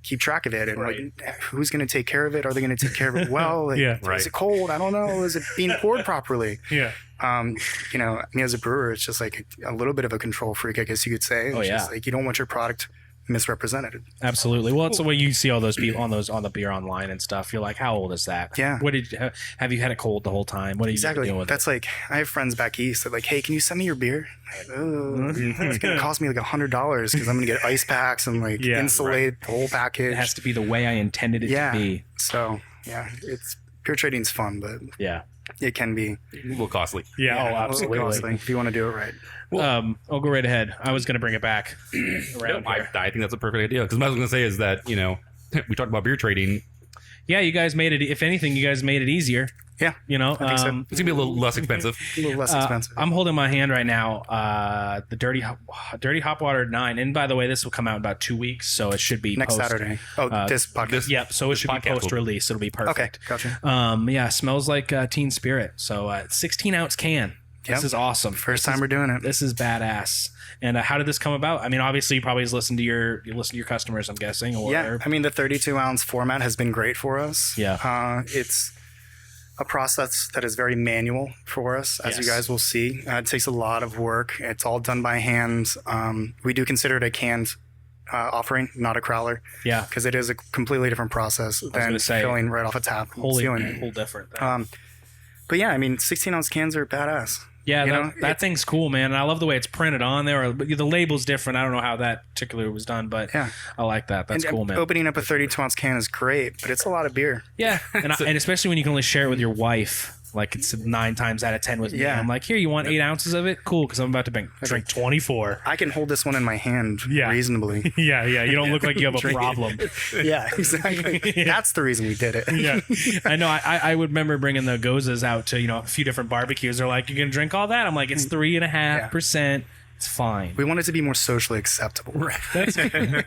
keep track of it. And Right. like, who's going to take care of it? Are they going to take care of it well? Like, Yeah. Right. Is it cold? I don't know. Is it being poured properly? Yeah. You know, me as a brewer, it's just like a little bit of a control freak, I guess you could say. It's just like you don't want your product misrepresented. Absolutely. Well, it's the way you see all those people on the beer online and stuff. You're like, how old is that? Yeah. What have you had it cold the whole time? What are you doing with That's like, I have friends back east that like, hey, can you send me your beer? Like, oh, it's gonna cost me like $100 because I'm gonna get ice packs and like insulate the whole package. It has to be the way I intended it to be. So yeah, it's beer trading's fun, but Yeah. it can be A little costly. Yeah. Oh, a little absolutely. costly if you want to do it right. I'll go right ahead. I was going to bring it back around I here. think that's a perfect idea because what I was going to say is that we talked about beer trading. Yeah, you guys made it. If anything, you guys made it easier. Yeah, You know, I think so. It's gonna be a little less expensive. a little less expensive. I'm holding my hand right now. The Dirty Hop Water 9, and by the way, this will come out in about 2 weeks, so it should be Next post. Saturday. This podcast. Yep. So it should be podcast will be- post release. It'll be perfect. Okay, gotcha. Yeah, smells like Teen Spirit. So 16 ounce can. This Yep. is awesome. First time we're doing it. This is badass. And how did this come about? I mean, obviously, you probably listen to your customers. I'm guessing. Or Yeah, I mean the 32-ounce format has been great for us. Yeah. It's a process that is very manual for us, as you Yes. guys will see. It takes a lot of work. It's all done by hand. We do consider it a canned offering, not a crowler, Yeah. because it is a completely different process than gonna say, filling right off a tap. and sealing it. whole different. But yeah, I mean 16-ounce cans are badass. Yeah, You that, know, that it's- thing's cool, man. And I love the way it's printed on there. But the label's different. I don't know how that particularly was done, but Yeah. I like that. That's and cool, man. Opening up a 32-ounce can is great, but it's a lot of beer. Yeah, and especially when you can only share it with your wife. Like it's 9 times out of 10 with me. Yeah. I'm like, here, you want 8 ounces of it? Cool, because I'm about to drink 24. I can hold this one in my hand Yeah. reasonably. Yeah. You don't look like you have a problem. Yeah, exactly. That's the reason we did it. Yeah, I know. I would remember bringing the Gozas out to a few different barbecues. They're like, you can drink all that. I'm like, it's 3.5%. It's fine. We want it to be more socially acceptable. Right.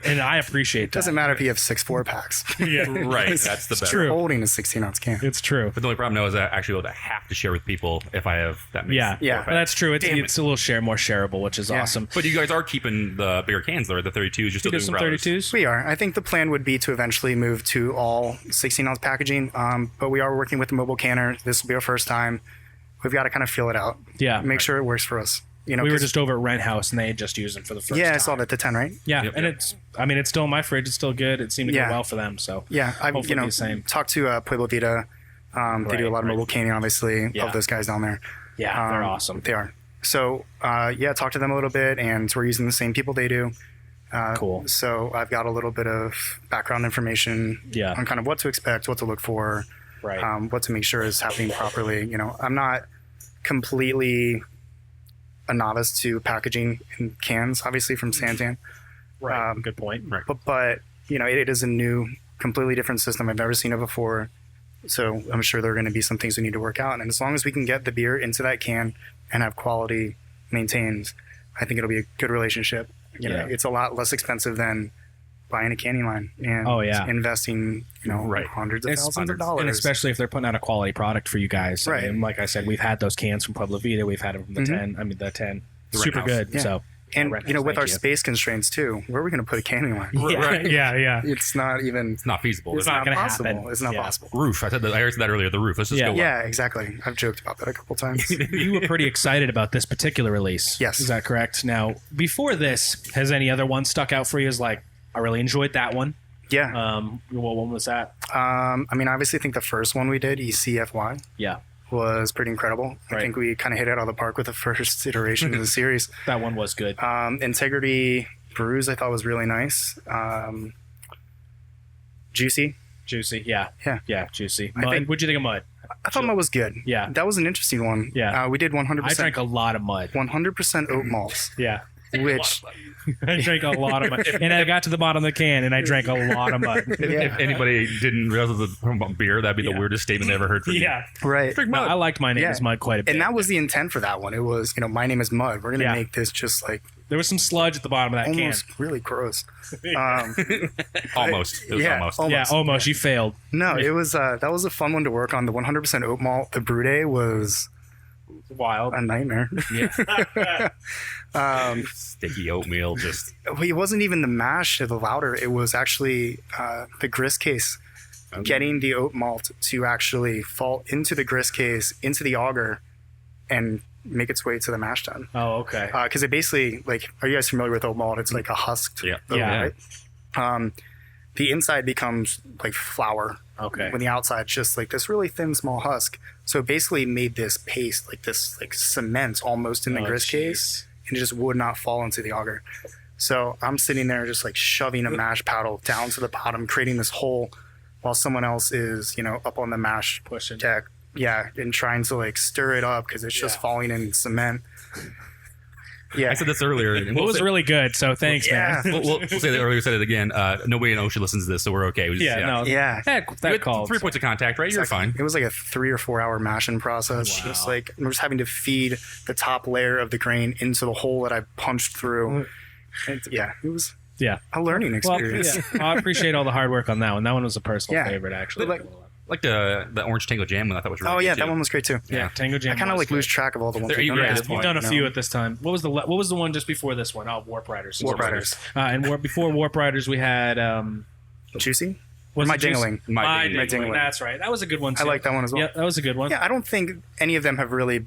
And I appreciate that. Doesn't matter if you have 6 4-packs. Yeah, Right. That's the best. true. Holding a 16-ounce can. It's true. But the only problem now is that I actually have to share with people if I have that many. Yeah, Yeah. that's true. Damn It's a little more shareable, which is awesome. But you guys are keeping the bigger cans though, right? The 32s. You're still There's doing some growlers. 32s. We are. I think the plan would be to eventually move to all 16-ounce packaging, but we are working with a mobile canner. This will be our first time. We've got to kind of feel it out. Yeah. Make sure it works for us. We were 'cause- just over at Rent House and they had just used them for the first Yeah, time. I saw that, the 10, right? Yeah, Yep, and yep. it's still in my fridge. It's still good. It seemed to Yeah. go well for them. So Yeah, I've Hopefully the same. talked to Pueblo Vita. They do a lot of mobile canning, obviously. Yeah. Love those guys down there. yeah, they're awesome. They are. So talk to them a little bit, and we're using the same people they do. Cool. So I've got a little bit of background information Yeah. on kind of what to expect, what to look for, Right. what to make sure is happening properly. I'm not completely a novice to packaging in cans, obviously from Santan, right. Good point. Right. but it is a new, completely different system. I've never seen it before. So I'm sure there are going to be some things we need to work out. And as long as we can get the beer into that can and have quality maintained, I think it'll be a good relationship. You know, it's a lot less expensive than buying a canning line and investing, hundreds of thousands of dollars. And especially if they're putting out a quality product for you guys. Right. And like I said, we've had those cans from Pueblo Vita. We've had them from the 10. I mean, the 10. Super good. Yeah. So. And, with our space constraints too, where are we going to put a canning line? Yeah. It's not feasible. It's not going to possible. happen. It's not possible. Roof. I heard that earlier. The roof. Let's just go. Yeah, exactly. I've joked about that a couple times. You were pretty excited about this particular release. Yes. Is that correct? Now, before this, has any other one stuck out for you as like, I really enjoyed that one? Yeah. What one was that? Obviously, I think the first one we did, ECFY. Yeah. Was pretty incredible. Right. I think we kind of hit it out of the park with the first iteration of the series. That one was good. Integrity Brews I thought was really nice. Juicy, yeah, Juicy. Mud. What'd you think of Mud? I thought Mud was good. Yeah, that was an interesting one. Yeah, we did 100%. I drank a lot of Mud. 100% oat malts. Yeah. Which I drank a lot of mud, and I got to the bottom of the can, and I drank a lot of mud. If anybody didn't realize it was about beer, that'd be the weirdest statement I ever heard from you. Yeah, right. No, I liked My Name is Mud quite a bit, and that was the intent for that one. It was, My Name is Mud. We're gonna make this just like there was some sludge at the bottom of that almost can. Really gross. Almost. It was almost. Yeah, almost. You failed. No, it was that was a fun one to work on. The 100% oat malt, the brew day was wild, a nightmare. Yeah. Sticky oatmeal, just. It wasn't even the mash of the lauter. It was actually the grist case. Okay. Getting the oat malt to actually fall into the grist case, into the auger, and make its way to the mash tun. Oh, okay. Because it basically, are you guys familiar with oat malt? It's like a husked oat, right? The inside becomes like flour. Okay. When the outside's just like this really thin, small husk. So it basically made this paste, like this cement almost in the grist case, and it just would not fall into the auger. So I'm sitting there just like shoving a mash paddle down to the bottom, creating this hole while someone else is, up on the mash pushing deck. Yeah, and trying to like stir it up because it's just falling in cement. Yeah, I said this earlier. It was really good, so thanks, man. We'll say that earlier. We said it again. Nobody in OSHA listens to this, so we're okay. That called 3 points of contact, right? You're fine. It was like a 3 or 4 hour mashing process. Wow. Just like we're just having to feed the top layer of the grain into the hole that I punched through. And it was a learning experience. Well, I appreciate all the hard work on that one. That one was a personal favorite, actually. Like the orange tango jam one, I thought was really good that one was great too. Yeah, tango jam. I kind of lose track of all the ones. You've done a few at this time. What was the one just before this one? Oh, Warp Riders. And before Warp Riders, we had Juicy. My Jingling. My Jingling. That's right. That was a good one too. I like that one as well. Yeah, that was a good one. Yeah, I don't think any of them have really.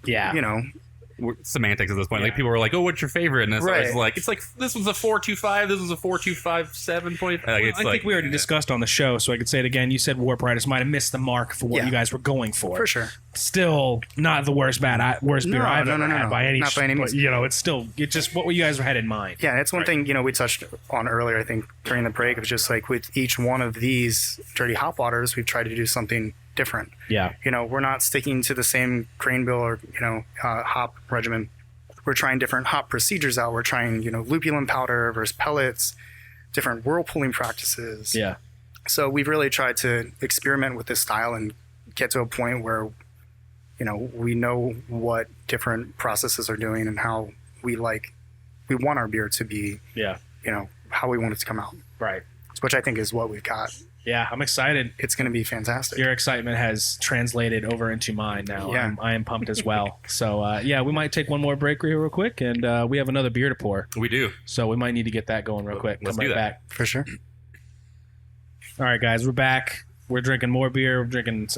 Semantics at this point. Like people were like, "Oh, what's your favorite?" And it's like this was a 4.25. This was a 4.257. I think we already discussed on the show, so I could say it again. You said Warp Riders might have missed the mark for what you guys were going for. Sure. Still not the worst beer I've ever had by any. Not by any means. It's just what you guys had in mind. Yeah, it's one thing we touched on earlier. I think during the break, it was just like with each one of these dirty hop waters, we've tried to do something different. Yeah. We're not sticking to the same grain bill or, hop regimen. We're trying different hop procedures out. We're trying, lupulin powder versus pellets, different whirlpooling practices. Yeah. So we've really tried to experiment with this style and get to a point where, we know what different processes are doing and how we want our beer to be, how we want it to come out. Right. Which I think is what we've got. Yeah, I'm excited. It's going to be fantastic. Your excitement has translated over into mine now. Yeah. I am pumped as well. So, we might take one more break real quick, and we have another beer to pour. We do. So we might need to get that going real quick. Let's do that. Back. For sure. All right, guys, we're back. We're drinking more beer. We're drinking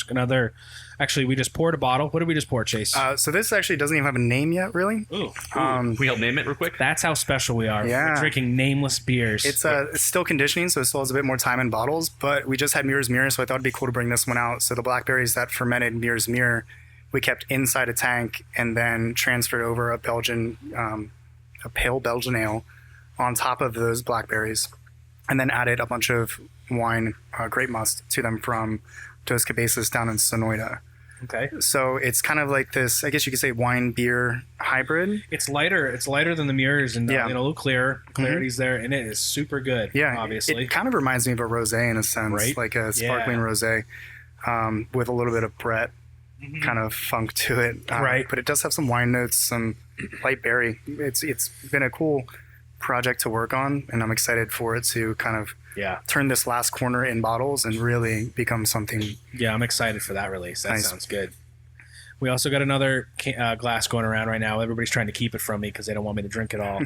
another. Actually, we just poured a bottle. What did we just pour, Chase? So this actually doesn't even have a name yet, really. Ooh. Can we help name it real quick? That's how special we are. Yeah. We're drinking nameless beers. It's still conditioning, so it still has a bit more time in bottles, but we just had Muir's Mure, so I thought it'd be cool to bring this one out. So the blackberries that fermented Muir's Mure, we kept inside a tank and then transferred over a pale Belgian ale on top of those blackberries, and then added a bunch of wine, grape must, to them from Dos Cabezas down in Sonoita. Okay. So it's kind of like this, I guess you could say, wine beer hybrid. It's lighter. It's lighter than the Muirs and a little clearer. Clarity's there, and it is super good. Yeah. Obviously. It kind of reminds me of a rosé in a sense, right? like a sparkling rosé. with a little bit of Brett kind of funk to it. Right. But it does have some wine notes, some light berry. It's been a cool project to work on, and I'm excited for it to kind of turn this last corner in bottles and really become something. Yeah, I'm excited for that release. That Nice. sounds good. We also got another glass going around right now. Everybody's trying to keep it from me because they don't want me to drink it all.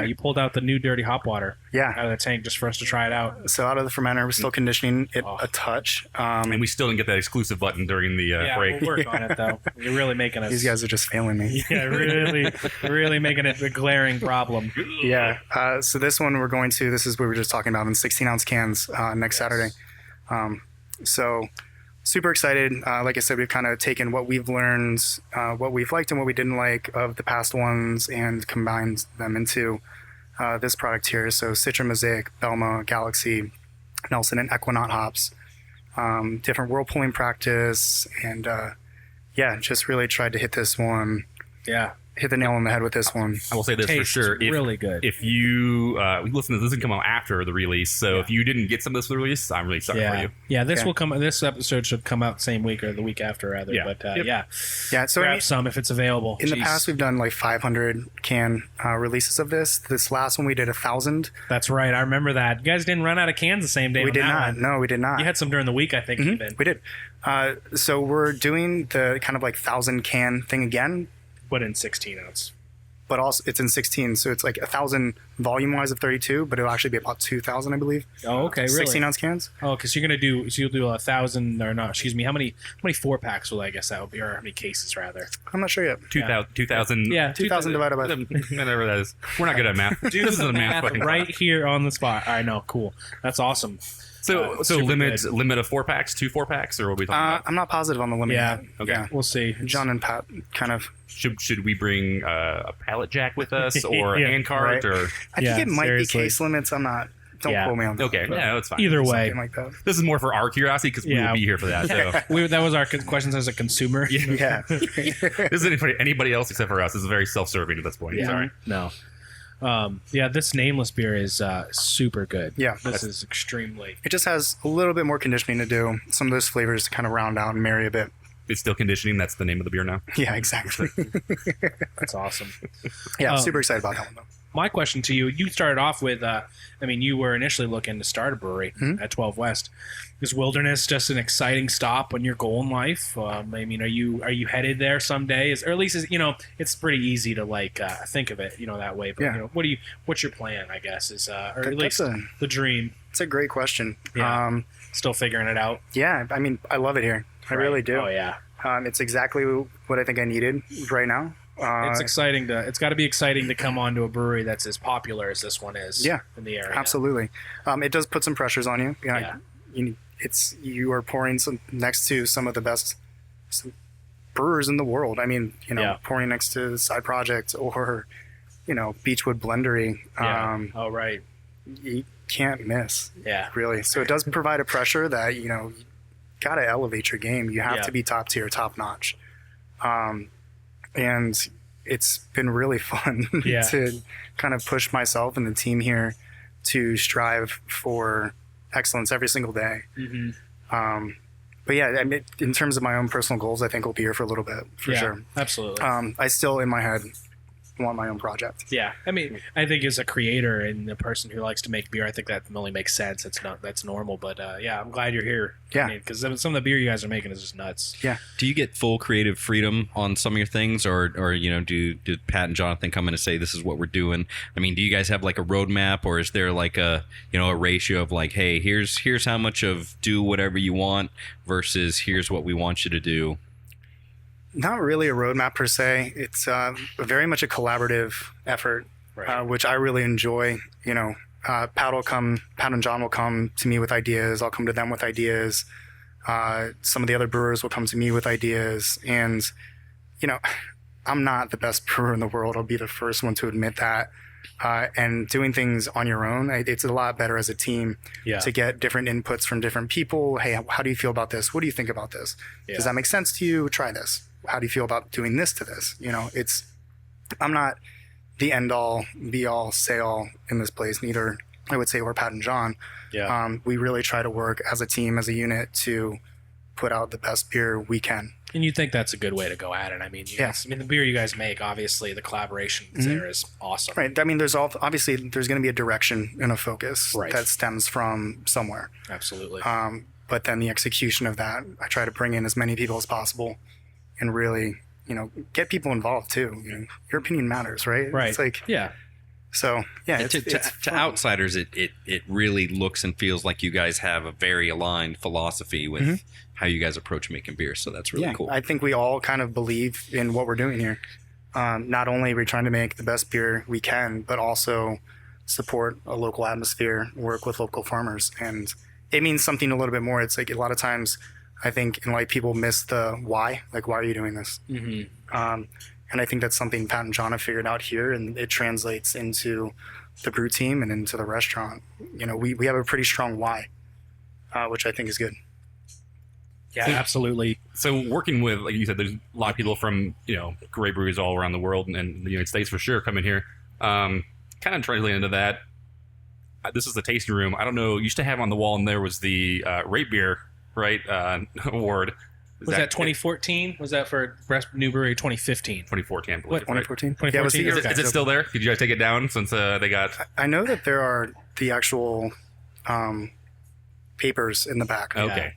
You pulled out the new dirty hop water Yeah. out of the tank just for us to try it out. So out of the fermenter, we're still conditioning it a touch. And we still didn't get that exclusive button during the Yeah, break. we'll work on it though. You're really making us. These guys are just failing me. Yeah, really making it a glaring problem. Yeah. So this one this is what we were just talking about in 16-ounce cans next Saturday. So super excited. Like I said, we've kind of taken what we've learned, what we've liked and what we didn't like of the past ones and combined them into this product here. So Citra Mosaic, Belma, Galaxy, Nelson, and Equinaut hops. Different whirlpooling practice. And just really tried to hit this one. Yeah. Hit the nail on the head with this one. I will say this for Tastes sure. really good. If you listen to this, doesn't come out after the release, so if you didn't get some of this for the release, I'm really sorry for Yeah. you. Yeah, this will come. This episode should come out the same week or the week after, rather. Yeah. But Yep. Yeah. So grab some if it's available. in the Jeez. past, we've done like 500 can releases of this. This last one we did 1,000. That's right. I remember that. You guys didn't run out of cans the same day. We on did that not. one. No, we did not. You had some during the week, I think. Even. We did. So we're doing the kind of like 1,000 can thing again, But in 16 ounce. but also it's in 16. So it's like 1,000 volume wise of 32, but it'll actually be about 2,000, I believe. Oh, okay. Really? 16-ounce cans. Oh, because you're gonna do. So you'll do 1,000 or not? Excuse me. How many 4-packs will I guess that would be, or how many cases rather? I'm not sure yet. 2,000. Yeah, 2,000 divided by. Whatever that is. We're not good at math. Do This is a math math fucking right class. here on the spot. I know. Cool. That's awesome. So super limit good. limit of 4-packs, 2 4-packs, or what are we talking about? I'm not positive on the limit. Yeah. yet. Okay. Yeah. We'll see. John and Pat kind of. Should we bring a pallet jack with us or a Yeah, hand cart right. or? I Yeah, think it might seriously. be case limits. I'm not. Don't Yeah. quote me on that. Okay, but yeah, that's fine. Either way, something like that. This is more for our curiosity because we Yeah. will be here for that. So that was our questions as a consumer. Yeah. this is anybody else except for us. This is very self-serving at this point. Yeah. Sorry. No. This nameless beer is super good. Yeah. This is extremely. It just has a little bit more conditioning to do. Some of those flavors to kind of round out and marry a bit. It's still conditioning. That's the name of the beer now. Yeah, exactly. That's awesome. Yeah, I'm super excited about that one though. My question to you: you started off with, you were initially looking to start a brewery at 12 West. Is Wilderness just an exciting stop on your goal in life? Are you headed there someday? Or at least it's pretty easy to think of it that way. But Yeah. what's your plan? I guess is or at That's least the dream. It's a great question. Yeah. Still figuring it out. Yeah, I mean, I love it here. I really do. Oh yeah. It's exactly what I think I needed right now. It's exciting it's got to be exciting to come onto a brewery that's as popular as this one is Yeah, in the area. absolutely. It does put some pressures on you. Yeah. You are pouring next to some of the best brewers in the world. I mean, pouring next to Side Project or Beechwood Blendery. Oh right. You can't miss. Yeah. Really. So it does provide a pressure that you got to elevate your game. You have Yeah. to be top tier, top notch. And it's been really fun Yeah. to kind of push myself and the team here to strive for excellence every single day. Mm-hmm. But yeah, I mean, in terms of my own personal goals, I think we'll be here for a little bit for sure. Absolutely. I still in my head want my own project. Yeah, I mean, I think as a creator and a person who likes to make beer, I think that only makes sense. That's normal. But I'm glad you're here. Yeah. because some of the beer you guys are making is just nuts. Yeah. Do you get full creative freedom on some of your things, or do Pat and Jonathan come in and say this is what we're doing? I mean, do you guys have like a roadmap, or is there like a ratio of like, hey, here's how much of do whatever you want versus here's what we want you to do? Not really a roadmap per se. It's very much a collaborative effort, Right. which I really enjoy. Pat and John will come to me with ideas. I'll come to them with ideas. Some of the other brewers will come to me with ideas. And, I'm not the best brewer in the world. I'll be the first one to admit that. And doing things on your own, it's a lot better as a team to get different inputs from different people. Hey, how do you feel about this? What do you think about this? Does that make sense to you? Try this. How do you feel about doing this to this? I'm not the end all, be all, say all in this place. Neither I would say or Pat and John. Yeah. We really try to work as a team, as a unit to put out the best beer we can. And you think that's a good way to go at it? I mean, Yes. I mean, the beer you guys make, obviously, the collaboration there is awesome. Right. I mean, obviously there's going to be a direction and a focus Right. that stems from somewhere. Absolutely. But then the execution of that, I try to bring in as many people as possible and really, get people involved too. Your opinion matters, right? Right. It's like, yeah. so yeah. And to fun. outsiders, it really looks and feels like you guys have a very aligned philosophy with how you guys approach making beer. So that's really cool. I think we all kind of believe in what we're doing here. Not only are we trying to make the best beer we can, but also support a local atmosphere, work with local farmers. And it means something a little bit more. It's like a lot of times I think people miss the why. Like, why are you doing this? Mm-hmm. And I think that's something Pat and John have figured out here, and it translates into the brew team and into the restaurant. We have a pretty strong why, which I think is good. Yeah, absolutely. So working with, like you said, there's a lot of people from, great breweries all around the world and the United States for sure coming here. Kind of translating into that, this is the tasting room. I don't know, used to have on the wall, and there was the Rate Beer, right, award. Was that 2014? Was that for New Brewery 2015? 2014, I believe. 2014? 2014? Yeah, it was the year Is it still there? Did you guys take it down since they got... I know that there are the actual papers in the back. Okay.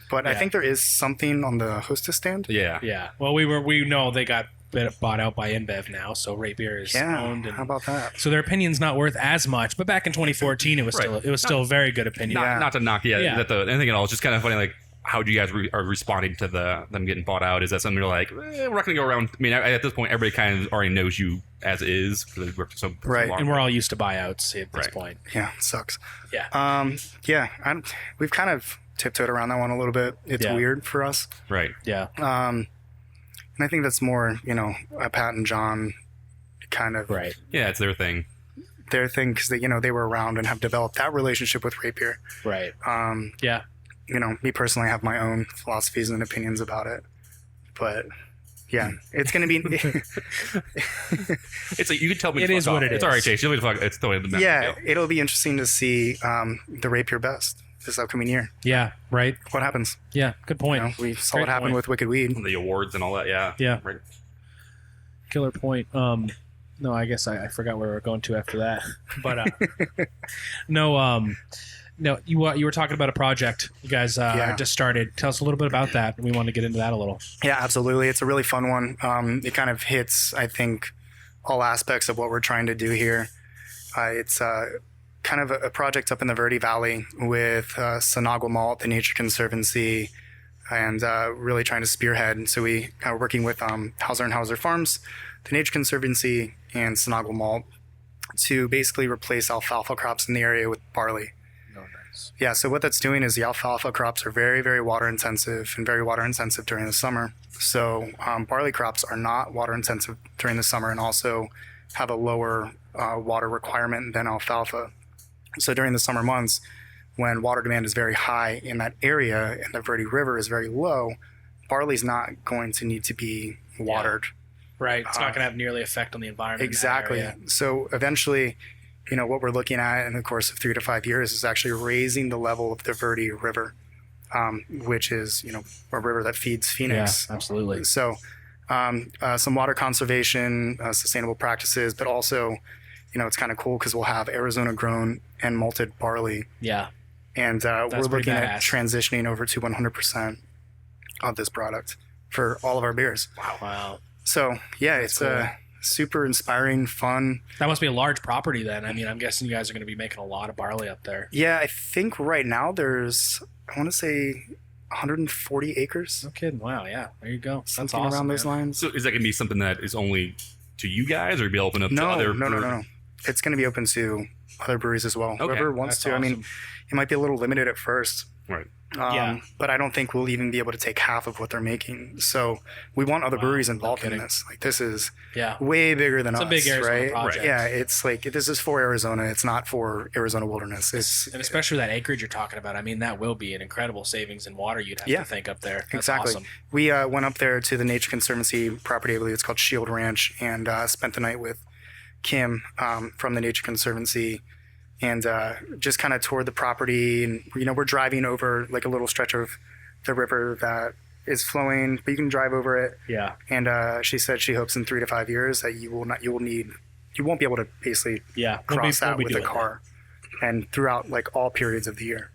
But I think there is something on the hostess stand. Yeah. Yeah. Well, we know they got bought out by InBev now, so Rate Beer is owned. And how about that? so their opinion's not worth as much, but back in 2014, it was still a very good opinion. Not to knock anything at all. It's just kind of funny, like, how do you guys are responding to them getting bought out? Is that something you're like, we're not going to go around? I mean, at this point, everybody kind of already knows you as is. Because worked so long. And we're all used to buyouts at this point. Yeah, it sucks. Yeah. We've kind of tiptoed around that one a little bit. It's weird for us. Right. Yeah. And I think that's more, Pat and John kind of. Right. Yeah, it's their thing. Their thing, because they were around and have developed that relationship with Rate Beer. Right. Yeah. Me personally, I have my own philosophies and opinions about it, but yeah, it's going to be. It's like, you can tell me. It is what it is. It's all right, Chase. It's totally. Yeah, it'll be interesting to see the Rate Beer Best this upcoming year. Yeah. Right. What happens? Yeah. Good point. We saw Great what happened point. with Wicked Weed. The awards and all that. Yeah. Yeah. Right. Killer point. No, I guess I forgot where we were going to after that. But no, you were talking about a project you guys just started. Tell us a little bit about that. We want to get into that a little. Yeah, absolutely. It's a really fun one. It kind of hits, I think, all aspects of what we're trying to do here. It's kind of a project up in the Verde Valley with Sinagua Malt, the Nature Conservancy, and really trying to spearhead. And so we are working with Hauser & Hauser Farms, the Nature Conservancy, and Sinagua Malt to basically replace alfalfa crops in the area with barley. Oh, nice. Yeah, so what that's doing is the alfalfa crops are very, very water intensive and very water intensive during the summer. So barley crops are not water intensive during the summer and also have a lower water requirement than alfalfa. So during the summer months, when water demand is very high in that area and the Verde River is very low, barley's not going to need to be watered. Right. It's not going to have nearly effect on the environment. Exactly. In that area. So eventually, what we're looking at in the course of 3 to 5 years is actually raising the level of the Verde River, which is, a river that feeds Phoenix. Yeah, absolutely. So some water conservation, sustainable practices, but also, it's kind of cool because we'll have Arizona grown and malted barley. Yeah. And we're looking at badass. transitioning over to 100% of this product for all of our beers. Wow. So, yeah, That's it's cool. super inspiring, fun. That must be a large property then. I mean, I'm guessing you guys are going to be making a lot of barley up there. Yeah, I think right now there's, I want to say 140 acres. No kidding. Wow. Yeah. There you go. That's Something awesome, around those man. lines. So is that going to be something that is only to you guys, or be open up to No. other? It's going to be open to other breweries as well. Okay, Whoever wants that's to. I mean, awesome. it might be a little limited at first. Right. Yeah. But I don't think we'll even be able to take half of what they're making. So we want other breweries involved in kidding. this. Like, this is Yeah. way bigger than It's us, a big Arizona right? project. Yeah, it's like, this is for Arizona. It's not for Arizona Wilderness. And especially that acreage you're talking about. I mean, that will be an incredible savings in water you'd have to think up there. That's exactly. awesome. We went up there to the Nature Conservancy property. I believe it's called Shield Ranch, and spent the night with Kim from the Nature Conservancy, and just kind of toured the property. And we're driving over like a little stretch of the river that is flowing, but you can drive over it. Yeah. And she said she hopes in 3 to 5 years that you won't be able to basically cross that with a car, and throughout like all periods of the year.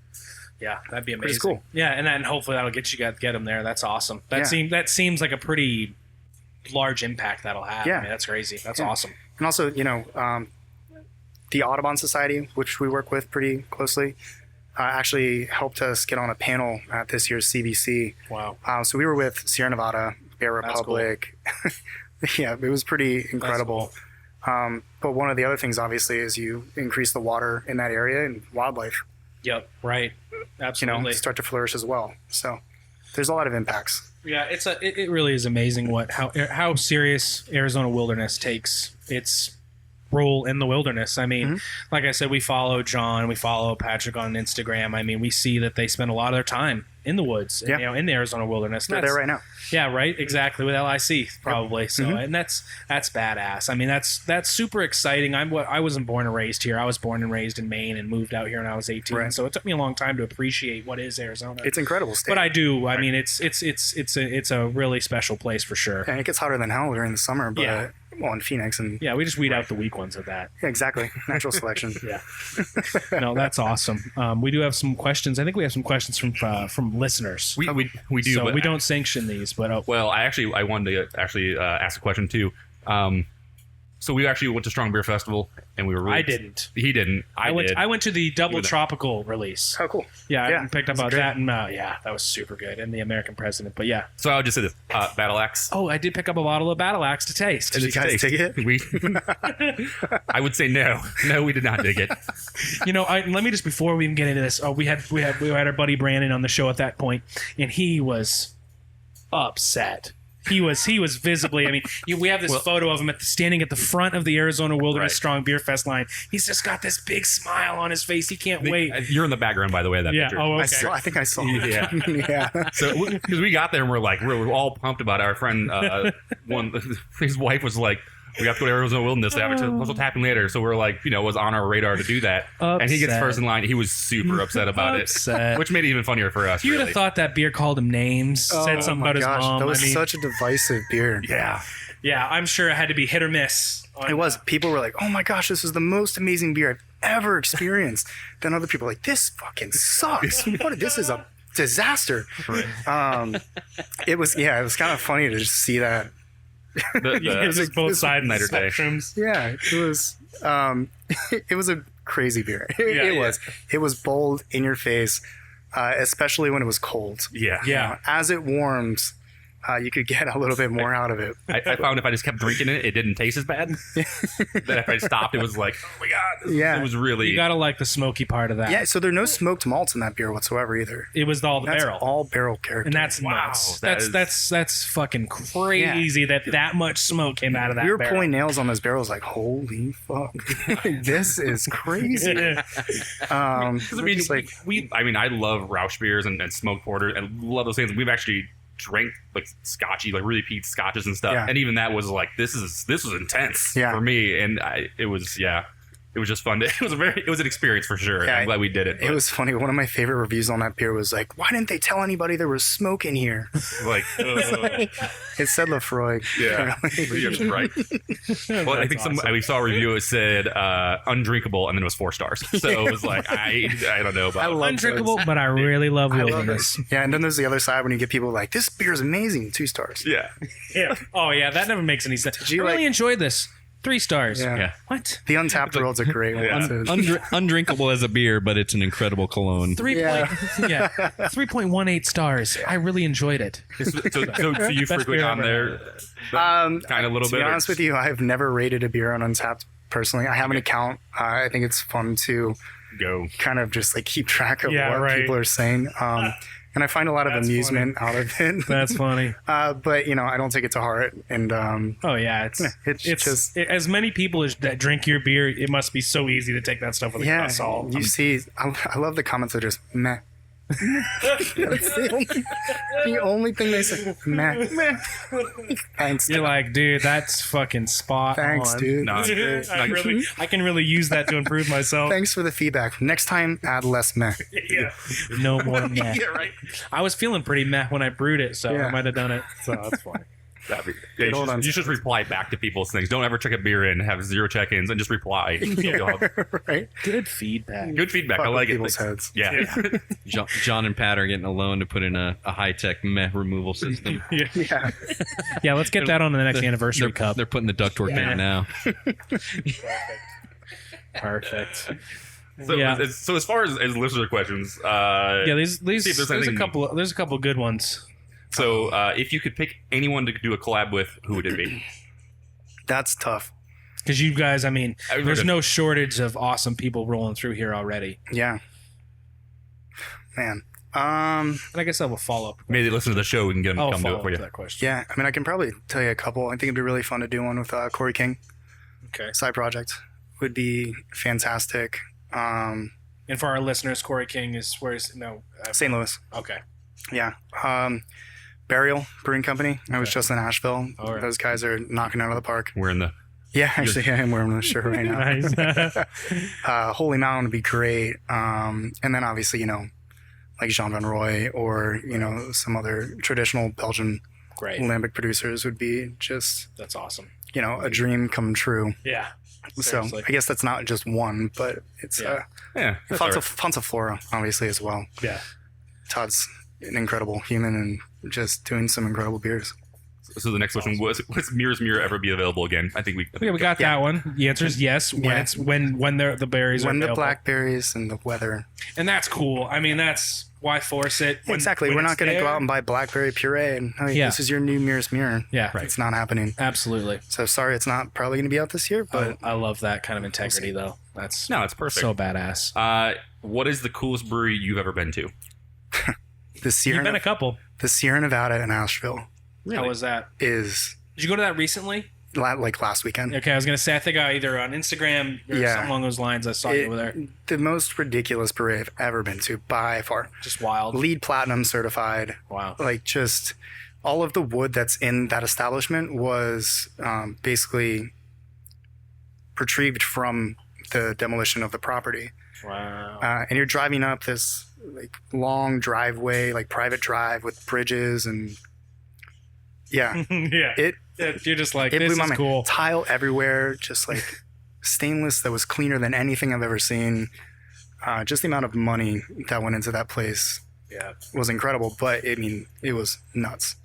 Yeah, that'd be amazing. Pretty cool. Yeah, and then hopefully that'll get them there. That's awesome. That seems like a pretty large impact that'll have. Yeah. I mean, that's crazy. That's awesome. And also, the Audubon Society, which we work with pretty closely, actually helped us get on a panel at this year's CBC. Wow. So we were with Sierra Nevada, Bear Republic. Cool. Yeah, it was pretty incredible. Cool. But one of the other things, obviously, is you increase the water in that area and wildlife. Yep. Right. Absolutely. Start to flourish as well. So there's a lot of impacts. Yeah, it really is amazing how serious Arizona Wilderness takes its role in the wilderness. I mean, like I said, we follow John, we follow Patrick on Instagram. I mean, we see that they spend a lot of their time in the woods, in the Arizona wilderness. They're there right now. Yeah, right. Exactly, with LIC probably. Yep. So, and that's badass. I mean, that's super exciting. I wasn't born and raised here. I was born and raised in Maine and moved out here when I was 18. Right. So it took me a long time to appreciate what is Arizona. It's incredible state. But I do. I mean, it's a really special place for sure. And it gets hotter than hell during the summer, but well, in Phoenix and we just weed out the weak ones of that. Yeah, exactly. Natural selection. Yeah. No, that's awesome. We do have some questions. I think we have some questions from listeners. We do. So but we don't sanction these, but well, I wanted to ask a question too. So we actually went to Strong Beer Festival, and we were. Really I didn't. He didn't. I went to the Double Tropical release. Oh, cool. Yeah, I picked up about that, and that was super good. And the American President, but yeah. So I would just say this: Battle Axe. Oh, I did pick up a bottle of Battle Axe to taste. Did you guys take it? I would say no. No, we did not dig it. Let me just before we even get into this. Oh, we had our buddy Brandon on the show at that point, and he was upset. He was visibly. I mean, we have this photo of him standing at the front of the Arizona Wilderness Strong Beer Fest line. He's just got this big smile on his face. He can't wait. You're in the background, by the way, of that picture. Oh, okay. I think I saw. Yeah. Yeah. So because we got there and we're all pumped about it. Our friend, his wife was like, we have to go to Arizona Wilderness. That's what's happening later. So we're like, it was on our radar to do that. Upset. And he gets first in line. He was super upset about it, which made it even funnier for us. You would have thought that beer called him names, said something about his mom. That was such a divisive beer. Yeah. Yeah, I'm sure it had to be hit or miss. It was. People were like, oh my gosh, this is the most amazing beer I've ever experienced. Then other people were like, this fucking sucks. This is a disaster. Right. It was kind of funny to just see that. It was both sides of the spectrums. Yeah, it was a crazy beer. It was bold, in your face, especially when it was cold. Yeah. As it warms, you could get a little bit more out of it. I found if I just kept drinking it, it didn't taste as bad. Then if I stopped, it was like, oh my god, it was really. You gotta like the smoky part of that. Yeah, so there are no smoked malts in that beer whatsoever either. It was all the that's barrel, all barrel character, and that's nuts. That's fucking crazy that much smoke came out of that. We were barrel. pulling nails on those barrels, like holy fuck, this is crazy. I love Rausch beers and smoked porter and love those things. We've actually drank like scotchy, like really peat scotches and stuff, and even that was like this was intense for me, and it was just fun. It was an experience for sure. Yeah, I'm glad we did it. It was funny. One of my favorite reviews on that beer was like, "Why didn't they tell anybody there was smoke in here?" Like it said Lefroy. Yeah, you're right. Well, I think we saw a review. It said undrinkable, and then it was 4 stars. So it was like I don't know about undrinkable, but I really love Wilderness. Yeah, and then there's the other side when you get people like, "This beer is amazing," 2 stars. Yeah. Oh yeah, that never makes any sense. I really enjoyed this. 3 stars. Yeah. What? The Untapped World's a great one. Undrinkable as a beer, but it's an incredible cologne. 3.18 stars. I really enjoyed it. So you frequent on there? Kind of a little bit. To be honest with you, I've never rated a beer on Untapped personally. I have an account. I think it's fun to go kind of just like keep track of what people are saying. And I find a lot of amusement out of it. That's funny. But I don't take it to heart. And it's just as many people that drink your beer, it must be so easy to take that stuff with a grain of salt. You see, I love the comments that are just meh. That's the only thing they say. Meh. Thanks. You're like, dude, that's fucking spot Thanks, on. dude. No, I can really use that to improve myself. Thanks for the feedback. Next time, add less meh. Yeah. No more meh. yeah, right. I was feeling pretty meh when I brewed it, so Yeah. I might have done it. So that's fine. Yeah, Hold on. you should reply back to people's things. Don't ever check a beer in, have 0 check-ins, and just reply. Right? Good feedback. Good feedback. Fuck I with like it. people's heads. Yeah. John and Pat are getting a loan to put in a high-tech meh removal system. Yeah. Yeah, let's get that on the next anniversary cup. They're putting the ductwork Yeah. in now. Perfect. So, Yeah. so as far as listener questions, Yeah, these see if there's there's a anything- couple good ones. so if you could pick anyone to do a collab with, who would it be? That's tough. Because you guys, I mean, I was there's gonna- no shortage of awesome people rolling through here already. Yeah. Man. And I guess I will follow up. Maybe they listen to the show. We can get them to I'll come do follow it up for you. to that question. Yeah. I mean, I can probably tell you a couple. I think it'd be really fun to do one with Corey King. Okay. Side project would be fantastic. And for our listeners, Corey King is St. Louis. Okay. Yeah. Burial Brewing Company. I was Okay. just in Asheville. All right. Those guys are knocking out of the park. We're in the. Yeah, actually, I am wearing the shirt right now. Nice. Holy Mountain would be great. And then obviously, like Jean Van Roy or, some other traditional Belgian Great. lambic producers would be just, That's awesome. a dream come true. Yeah. So Seriously. I guess that's not just one, but it's Yeah. Yeah. that's all right. Fonsa Flora, obviously, as well. Yeah. Todd's an incredible human and just doing some incredible beers. So the next question was Muir's Mure ever be available again? I think we. Yeah, we got that one. The answer is yes. When Yeah. it's when the berries are When the available. blackberries and the weather. And that's cool. I mean, that's why force it. Exactly. We're not going to go out and buy blackberry puree and, hey, Yeah. this is your new Muir's Mure. Yeah. It's not happening. Absolutely. So sorry, it's not probably going to be out this year, but I love that kind of integrity, though. That's No, it's perfect. so badass. What is the coolest brewery you've ever been to? the Sierra, You've been a couple. the Sierra Nevada in Asheville How was that? is Did you go to that recently? like last weekend. Okay, I was gonna say I think I either on Instagram or Yeah. something along those lines. I saw you over there. The most ridiculous brewery I've ever been to by far. Just wild. LEED Platinum certified. Wow. Like just all of the wood that's in that establishment was basically retrieved from the demolition of the property. Wow. And you're driving up this like long driveway, like private drive with bridges and yeah, Yeah. You're just like, it this blew my is mind. cool. Tile everywhere, just like stainless that was cleaner than anything I've ever seen. Just the amount of money that went into that place Yeah. was incredible, but I mean, it was nuts,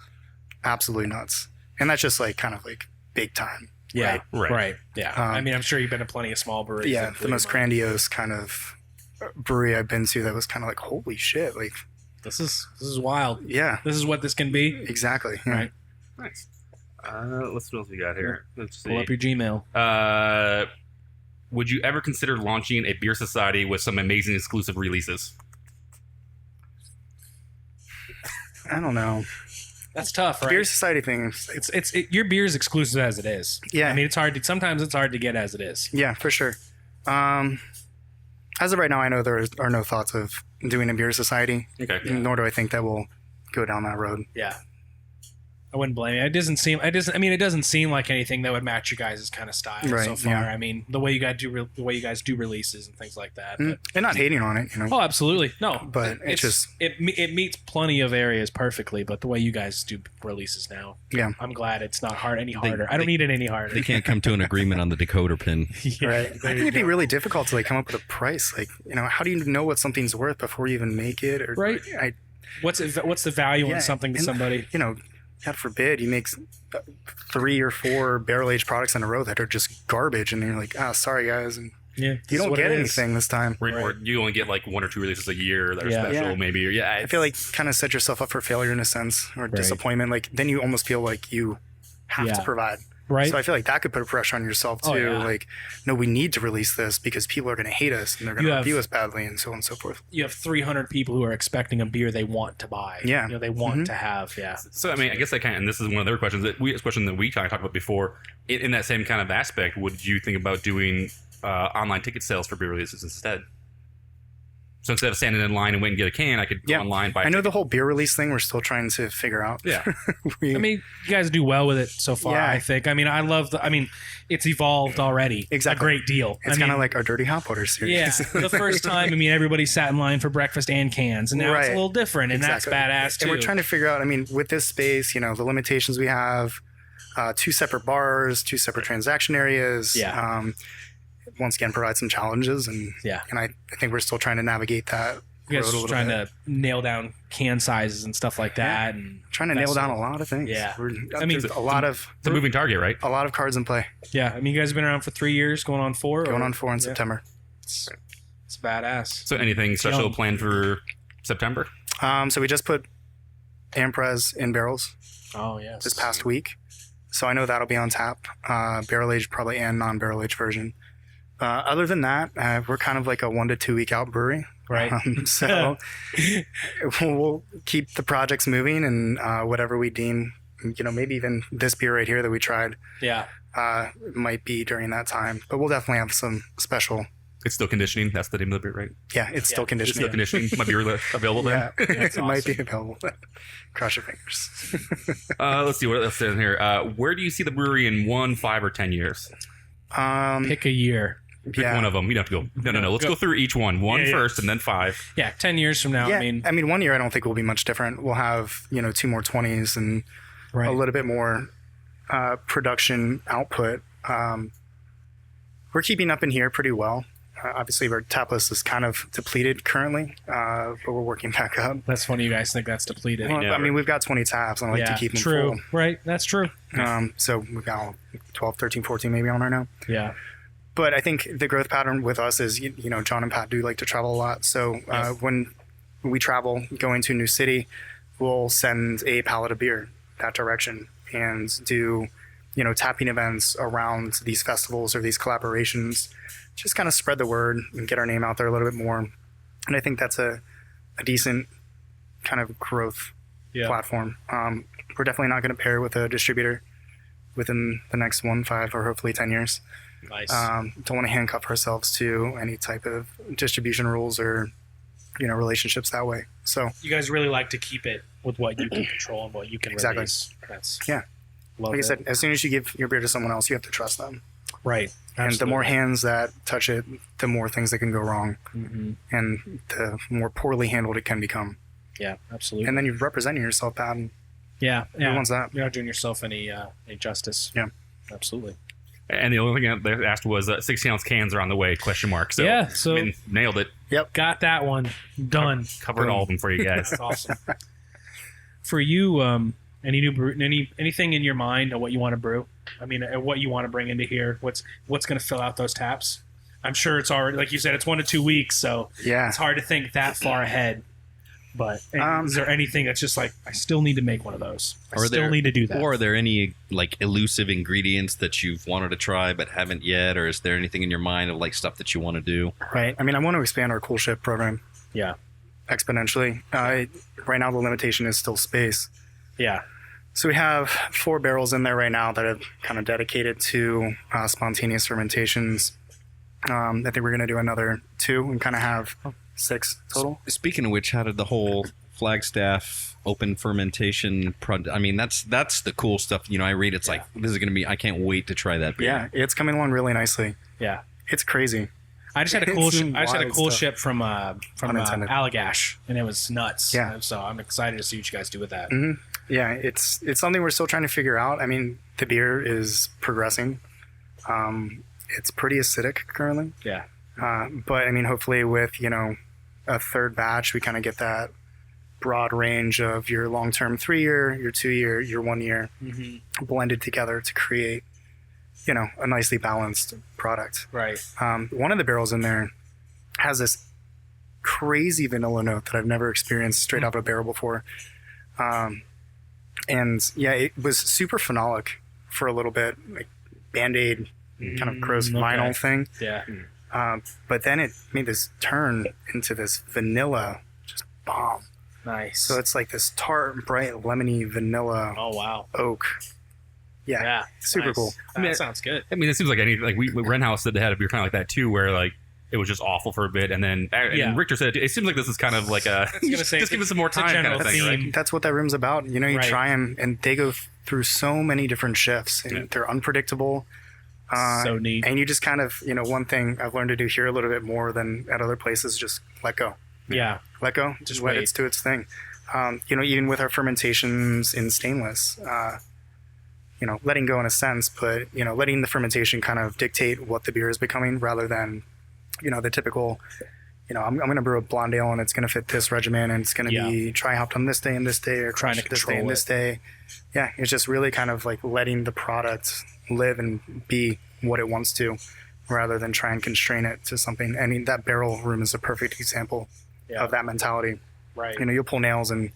absolutely nuts. And that's just like kind of like big time. Yeah. Right. Right. Yeah. Um, I mean, I'm sure you've been to plenty of small breweries. Yeah, that the blew most your mind. grandiose kind of brewery I've been to that was kind of like, holy shit, like This is wild. yeah, This is what this can be. exactly. Yeah. Right. Nice. Let's see what else we got here. Let's see. Pull up your Gmail. Would you ever consider launching a beer society with some amazing exclusive releases? I don't know. That's tough, right? Beer Society thing. Your beer is exclusive as it is. Yeah. I mean, sometimes it's hard to get as it is. Yeah, for sure. As of right now, I know there are no thoughts of doing a beer society, Okay. nor do I think that we'll go down that road. Yeah. I wouldn't blame you. It doesn't seem like anything that would match you guys' kind of style Right, so far. yeah. I mean, the way you guys do releases and things like that. But, And not hating on it, oh, absolutely. No. But it meets plenty of areas perfectly, but the way you guys do releases now. Yeah. I'm glad it's not any harder. I don't need it any harder. They can't come to an agreement on the decoder pin. Yeah, right. I there think you it'd be go. really difficult to like come up with a price. Like, how do you know what something's worth before you even make it? Or Right. What's the value Yeah, in something to and, somebody? God forbid, you make 3 or 4 barrel-aged products in a row that are just garbage, and you're like, sorry guys, and Yeah, you don't get anything this time. Or you only get like 1 or 2 releases a year that are Yeah. special, Yeah. maybe. Or, yeah. I feel like kind of set yourself up for failure in a sense, or disappointment. Like then you almost feel like you have Yeah. to provide. Right. So I feel like that could put pressure on yourself too. Oh, yeah. Like, no, we need to release this because people are going to hate us and they're going You to have- review us badly, and so on and so forth. You have 300 people who are expecting a beer they want to buy. Yeah. They want to have. Yeah. So I mean, I guess I kind of, and this is one of the other questions that we kind of talked about before. In that same kind of aspect, would you think about doing online ticket sales for beer releases instead? So instead of standing in line and wait and get a can, I could go online. I know the whole beer release thing we're still trying to figure out. Yeah. I mean, you guys do well with it so far, I think. I mean, it's evolved already. Exactly. A great deal. It's kind of like our Dirty Hop Water series. Yeah. The first time, everybody sat in line for breakfast and cans, and now it's a little different, and that's badass too. And we're trying to figure out, with this space, the limitations we have, 2 separate bars, 2 separate transaction areas. Yeah. Once again, provide some challenges, and I think we're still trying to navigate that. You guys are trying to nail down can sizes and stuff like that, and trying to nail down a lot of things. Yeah, there's a lot of it's a moving target, right? A lot of cards in play. Yeah, you guys have been around for 3 years, going on 4. Going on 4 in September. It's badass. So anything special planned for September? So we just put Amprez in barrels. Oh yeah. This past week, so I know that'll be on tap. Barrel aged probably and non-barrel aged version. Other than that, we're kind of like a 1 to 2 week out brewery. Right. So we'll keep the projects moving, and whatever we deem, maybe even this beer right here that we tried, might be during that time. But we'll definitely have some special. It's still conditioning. That's the name of the beer, right? Yeah, it's still conditioning. It's still conditioning. Might be available then. Yeah, it might be available. Cross your fingers. Let's see what else is in here. Where do you see the brewery in 1, 5, or 10 years? Pick a year. Pick one of them. You don't have to go. No. Let's go through each one. One first, and then 5. Yeah, 10 years from now. Yeah, 1 year I don't think will be much different. We'll have 2 more 20s and a little bit more production output. We're keeping up in here pretty well. Obviously, our tap list is kind of depleted currently, but we're working back up. That's funny you guys think that's depleted. Well, we've got 20 taps, and I like to keep them full. Right, that's true. So we've got 12, 13, 14 maybe on right now. Yeah. But I think the growth pattern with us is, John and Pat do like to travel a lot. So when we travel, going to a new city, we'll send a pallet of beer that direction and do, tapping events around these festivals or these collaborations. Just kind of spread the word and get our name out there a little bit more. And I think that's a decent kind of growth platform. We're definitely not going to pair with a distributor within the next 1, 5, or hopefully 10 years. Nice. Don't want to handcuff ourselves to any type of distribution rules or, relationships that way. So you guys really like to keep it with what you can control and what you can release. That's like I said, as soon as you give your beer to someone else, you have to trust them. Right. And the more hands that touch it, the more things that can go wrong, and the more poorly handled it can become. Yeah, absolutely. And then you're representing yourself bad. And who wants that? You're not doing yourself any justice. Yeah, absolutely. And the only thing they asked was 16-ounce cans are on the way? ? So nailed it. Yep, got that one done. Covered all of them for you guys. That's awesome. For you, any new brew, anything in your mind of what you want to brew? What you want to bring into here? What's going to fill out those taps? I'm sure it's already, like you said, it's 1 to 2 weeks, so it's hard to think that far ahead. But is there anything that's just like, I still need to make one of those? I still need to do that. Or are there any like elusive ingredients that you've wanted to try but haven't yet? Or is there anything in your mind of like stuff that you want to do? Right. I want to expand our cool ship program. Yeah. Exponentially. Right now the limitation is still space. Yeah. So we have 4 barrels in there right now that are kind of dedicated to spontaneous fermentations. I think we're going to do another 2 and kind of have 6 total. Speaking of which, how did the whole Flagstaff open fermentation that's the cool stuff. I read it's like, this is going to be, I can't wait to try that beer. Yeah, it's coming along really nicely. Yeah. It's crazy. I just had a cool ship from Allagash, and it was nuts. Yeah. So I'm excited to see what you guys do with that. Mm-hmm. Yeah, it's something we're still trying to figure out. The beer is progressing. It's pretty acidic currently. Yeah. But hopefully with, a third batch, we kind of get that broad range of your long-term 3-year, your 2-year, your 1 year blended together to create, a nicely balanced product. Right. One of the barrels in there has this crazy vanilla note that I've never experienced straight out of a barrel before. It was super phenolic for a little bit, like Band-Aid kind of gross vinyl thing. Yeah. But then it made this turn into this vanilla, just bomb. Nice. So it's like this tart, bright, lemony vanilla. Oh wow. Oak. Yeah. Super cool. That sounds good. It seems like Rent House said they had a beer kind of like that too, where like it was just awful for a bit, and then and Richter said it seems like this is kind of like a just give us some more time kind of thing. Right? That's what that room's about. You know, you try them, and they go through so many different shifts, and they're unpredictable. So neat. And you just kind of, you know, one thing I've learned to do here a little bit more than at other places, just let go. Yeah. Let go. Just let it do its thing. You know, even with our fermentations in stainless, you know, letting go in a sense, but, you know, letting the fermentation kind of dictate what the beer is becoming rather than, you know, the typical, you know, I'm going to brew a blonde ale and it's going to fit this regimen and it's going to be try hopped on this day and this day or trying to this day and control this day. Yeah. It's just really kind of like letting the product live and be what it wants to rather than try and constrain it to something. I mean, that barrel room is a perfect example of that mentality. Right. You know, you'll pull nails, and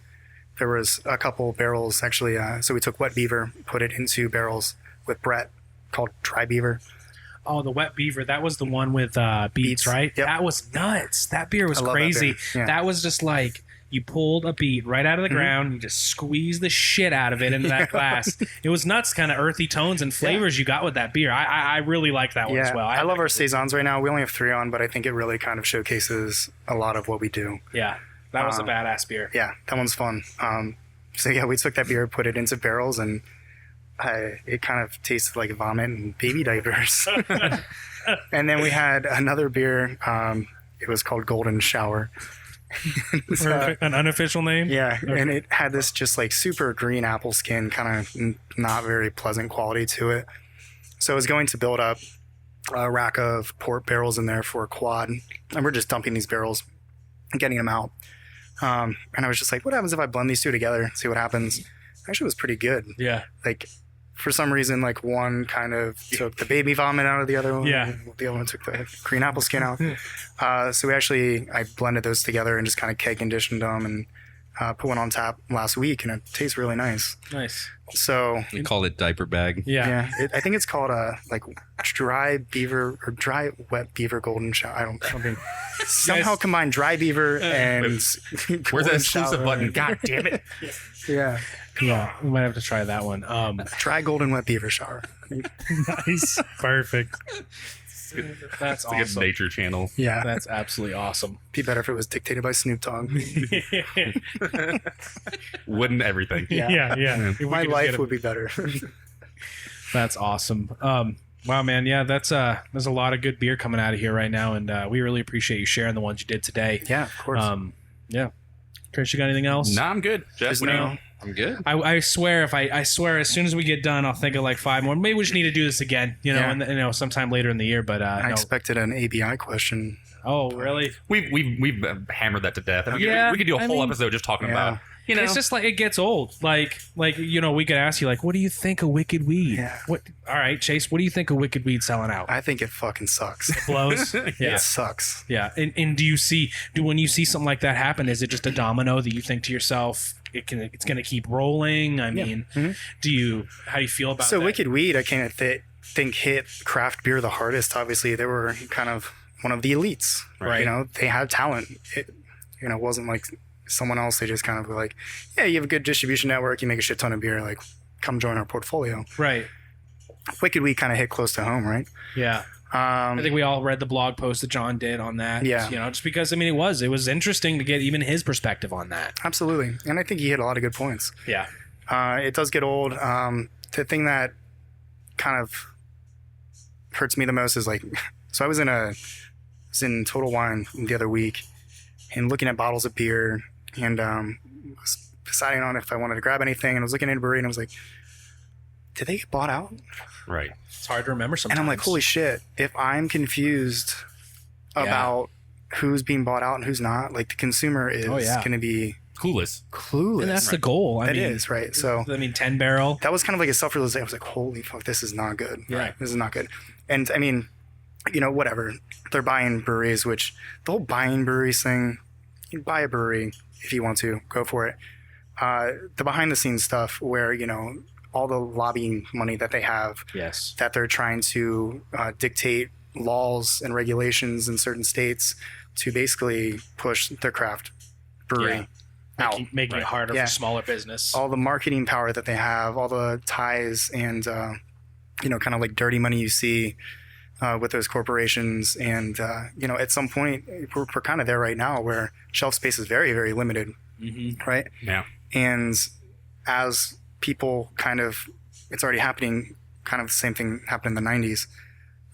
there was a couple barrels actually. So we took wet beaver, put it into barrels with Brett called dry beaver. Oh, the wet beaver. That was the one with beets, right? Yep. That was nuts. That beer was I love crazy. that beer. Yeah. That was just like you pulled a beet right out of the ground. You just squeezed the shit out of it into that glass. It was nuts, kind of earthy tones and flavors you got with that beer. I really like that one as well. I love our saisons right now. We only have 3 on, but I think it really kind of showcases a lot of what we do. Yeah, that was a badass beer. Yeah, that one's fun. So yeah, we took that beer, put it into barrels, and it kind of tasted like vomit and baby diapers. And then we had another beer. It was called Golden Shower. An unofficial name? Yeah, okay. And it had this just like super green apple skin, kind of not very pleasant quality to it. So I was going to build up a rack of port barrels in there for a quad, and we're just dumping these barrels and getting them out. And I was just like, what happens if I blend these two together, see what happens? Actually, it was pretty good. Yeah. Like, for some reason, like one kind of took the baby vomit out of the other one. Yeah. The other one took the green apple skin out. So I blended those together and just kind of keg conditioned them and put one on tap last week, and it tastes really nice. Nice. So You call it diaper bag. Yeah. I think it's called like dry beaver or dry wet beaver golden shower. I don't something somehow combine dry bever and Where's that exclusive button? God damn it. Yeah. Yeah, we might have to try that one. Dry golden wet beaver shower. Nice. Perfect. That's It's like a awesome. nature channel. Yeah. That's absolutely awesome. Be better if it was dictated by Snoop Dogg. Wouldn't everything. Yeah. If we My could just life get would be better. That's awesome. Wow, man. Yeah, there's a lot of good beer coming out of here right now, and we really appreciate you sharing the ones you did today. Yeah, of course. Yeah. Chris, you got anything else? Nah, I'm good. Jeff, Just what do you- know. I'm good. I swear, I swear, as soon as we get done, I'll think of like 5 more. Maybe we just need to do this again, Yeah. and sometime later in the year. But I no. expected an ABI question. Oh, really? We've hammered that to death. Yeah, We could do a I whole mean- episode just talking Yeah. about It's just like it gets old. Like we could ask you, like, what do you think of Wicked Weed? Yeah. What? All right, Chase, what do you think of Wicked Weed selling out? I think it fucking sucks. Blows. It sucks. Yeah. And when you see something like that happen, is it just a domino that you think to yourself, it's going to keep rolling? I mean, how do you feel about So that? Wicked Weed, I kind of think hit craft beer the hardest. Obviously, they were kind of one of the elites, Right. You know, they had talent. It wasn't like someone else. They just kind of were like, yeah, you have a good distribution network. You make a shit ton of beer. Like, come join our portfolio. Right. Wicked Weed kind of hit close to home, right? Yeah. I think we all read the blog post that John did on that. Yeah. Just because, it was interesting to get even his perspective on that. Absolutely. And I think he hit a lot of good points. Yeah. It does get old. The thing that kind of hurts me the most is like, so I was in Total Wine the other week and looking at bottles of beer and was deciding on if I wanted to grab anything, and I was looking at a brewery and I was like, did they get bought out? right. It's hard to remember sometimes. And I'm like, holy shit, if I'm confused about who's being bought out and who's not, like the consumer is going to be Clueless. clueless. And that's the goal. It is, right? So 10 barrel. that was kind of like a self-realization. I was like, holy fuck, this is not good. Right. This is not good. And I mean, whatever. They're buying breweries, which the whole buying breweries thing, you can buy a brewery if you want to, go for it. The behind the scenes stuff where, all the lobbying money that they have, Yes. that they're trying to dictate laws and regulations in certain states to basically push their craft brewery out. Making it harder Yeah. for smaller business. All the marketing power that they have, all the ties and, kind of like dirty money you see with those corporations. And, at some point, we're kind of there right now where shelf space is very, very limited, right? Yeah. And as people it's already happening, kind of the same thing happened in the 90s,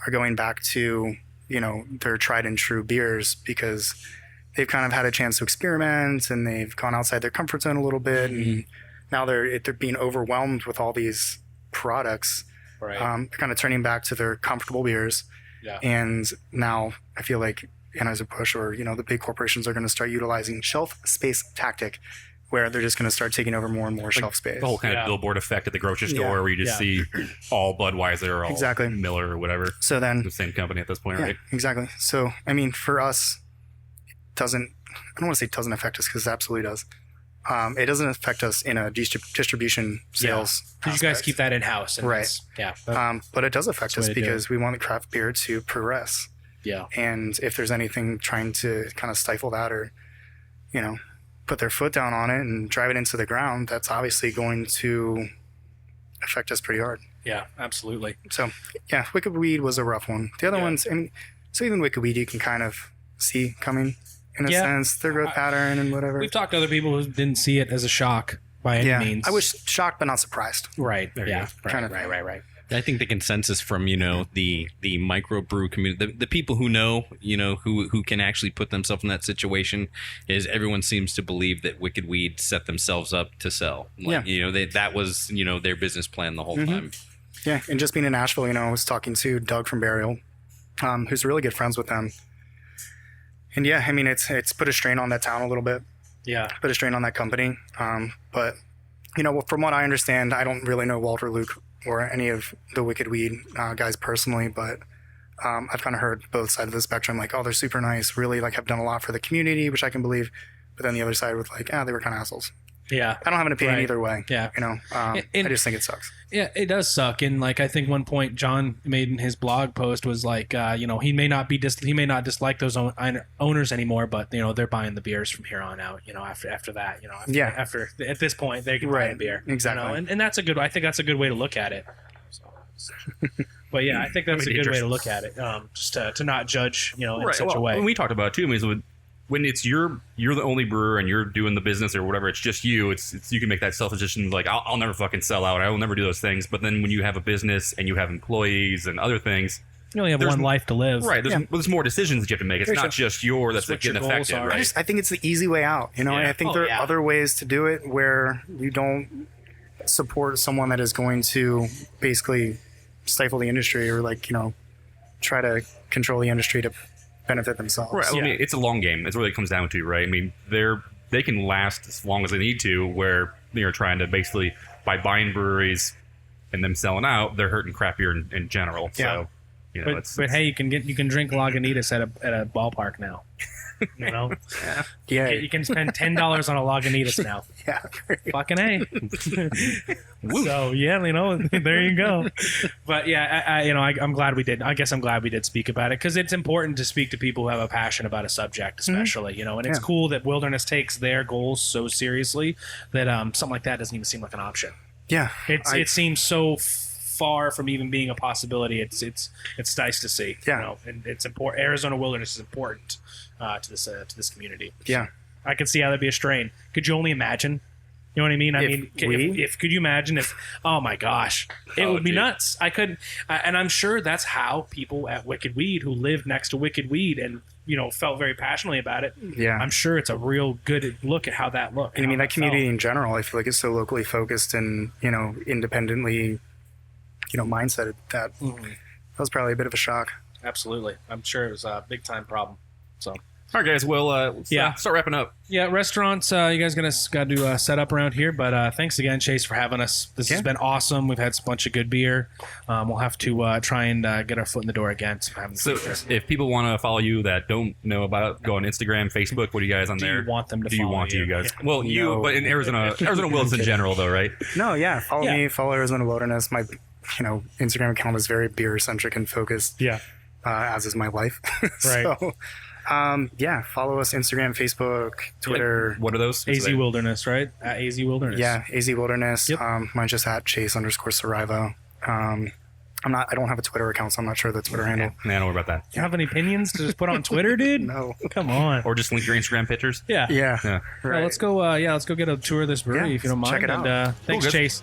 are going back to, their tried and true beers because they've kind of had a chance to experiment and they've gone outside their comfort zone a little bit. And now they're being overwhelmed with all these products. Right. They're kind of turning back to their comfortable beers. Yeah. And now I feel like Anheuser-Busch or, the big corporations are going to start utilizing shelf space tactic where they're just going to start taking over more and more shelf space. The whole kind of billboard effect at the grocery store where you just see all Budweiser or all Exactly. Miller or whatever. So then, The same company at this point, yeah, right? exactly. So, I mean, for us, I don't want to say it doesn't affect us because it absolutely does. It doesn't affect us in a distribution sales. Because you guys keep that in-house. And Right. But it does affect us because we want the craft beer to progress. Yeah. And if there's anything trying to kind of stifle that or, put their foot down on it and drive it into the ground, that's obviously going to affect us pretty hard. Yeah, absolutely. So, yeah, Wicked Weed was a rough one. The other ones, so even Wicked Weed you can kind of see coming in a sense, their growth pattern and whatever. We've talked to other people who didn't see it as a shock by any means. I was shocked but not surprised. Right. Yeah. Right. I think the consensus from the microbrew community, the people who know, who can actually put themselves in that situation, is everyone seems to believe that Wicked Weed set themselves up to sell. That was their business plan the whole time. Yeah, and just being in Nashville, I was talking to Doug from Burial, who's really good friends with them, and yeah, I mean it's put a strain on that town a little bit. Yeah, put a strain on that company. But from what I understand, I don't really know Walter Luke or any of the Wicked Weed guys personally, but I've kind of heard both sides of the spectrum, like, oh, they're super nice, really have done a lot for the community, which I can believe. But then the other side with they were kind of assholes. Yeah. I don't have an opinion either way. Yeah. I just think it sucks. Yeah, it does suck. And I think one point John made in his blog post was he may not dislike those owners anymore, but they're buying the beers from here on out. After that, after at this point they can buy a beer. Exactly. And that's I think that's a good way to look at it. But yeah, I think that's a good way to look at it. Just to not judge, in such a way. And we talked about it too. When it's you're the only brewer and you're doing the business or whatever, it's just you. It's you can make that selfish decision like I'll never fucking sell out. I will never do those things. But then when you have a business and you have employees and other things, you only have one life to live. Right. There's more decisions that you have to make. It's not just that's getting affected. Right. I think it's the easy way out. And I think there are other ways to do it where you don't support someone that is going to basically stifle the industry or try to control the industry to benefit themselves. Right. I mean, it's a long game. That's what it comes down to, right? I mean, they can last as long as they need to, where they're trying to basically, by buying breweries and them selling out, they're hurting craft beer in general. Yeah. So, but hey, you can drink Lagunitas at a ballpark now. Yeah. You can spend $10 on a Lagunitas now. Yeah. Fucking A. So yeah, there you go. But yeah, I'm glad we did. I guess I'm glad we did speak about it because it's important to speak to people who have a passion about a subject, especially. And it's cool that Wilderness takes their goals so seriously that something like that doesn't even seem like an option. Yeah. It seems so far from even being a possibility. It's nice to see. Yeah. And it's important. Arizona Wilderness is important to this community. Yeah. I can see how that'd be a strain. Could you only imagine? You know what I mean? If could you imagine if? Oh my gosh, it would be nuts. I couldn't, and I'm sure that's how people at Wicked Weed who lived next to Wicked Weed and felt very passionately about it. Yeah, I'm sure it's a real good look at how that looked. And I mean that community in general, I feel like it's so locally focused and independently, mindset. That was probably a bit of a shock. Absolutely, I'm sure it was a big time problem. So. All right, guys. Well, let's start wrapping up. Yeah, restaurants. You guys got to set up around here, but thanks again, Chase, for having us. This has been awesome. We've had a bunch of good beer. We'll have to try and get our foot in the door again. So, if people want to follow you that don't know about it, go on Instagram, Facebook. What are you guys on there? Do you want them to? Do you want you guys? Yeah. Well, but in Arizona Wilderness in general, though, right? No, yeah. Follow me. Follow Arizona Wilderness. My Instagram account is very beer centric and focused. Yeah. As is my life. Right. So, follow us Instagram, Facebook, Twitter. What are those? AZ Wilderness, right? At AZ Wilderness. Yeah, AZ Wilderness. Yep. Mine's just at Chase _Saraiva. I don't have a Twitter account, so I'm not sure the Twitter handle. Nah, don't worry about that. You have any opinions to just put on Twitter, dude? No. Come on. Or just link your Instagram pictures. Yeah. Yeah. Yeah. Well, Right. let's go. Let's go get a tour of this brewery Yeah, if you don't mind. check it out. And thanks, Cool, guys. Chase.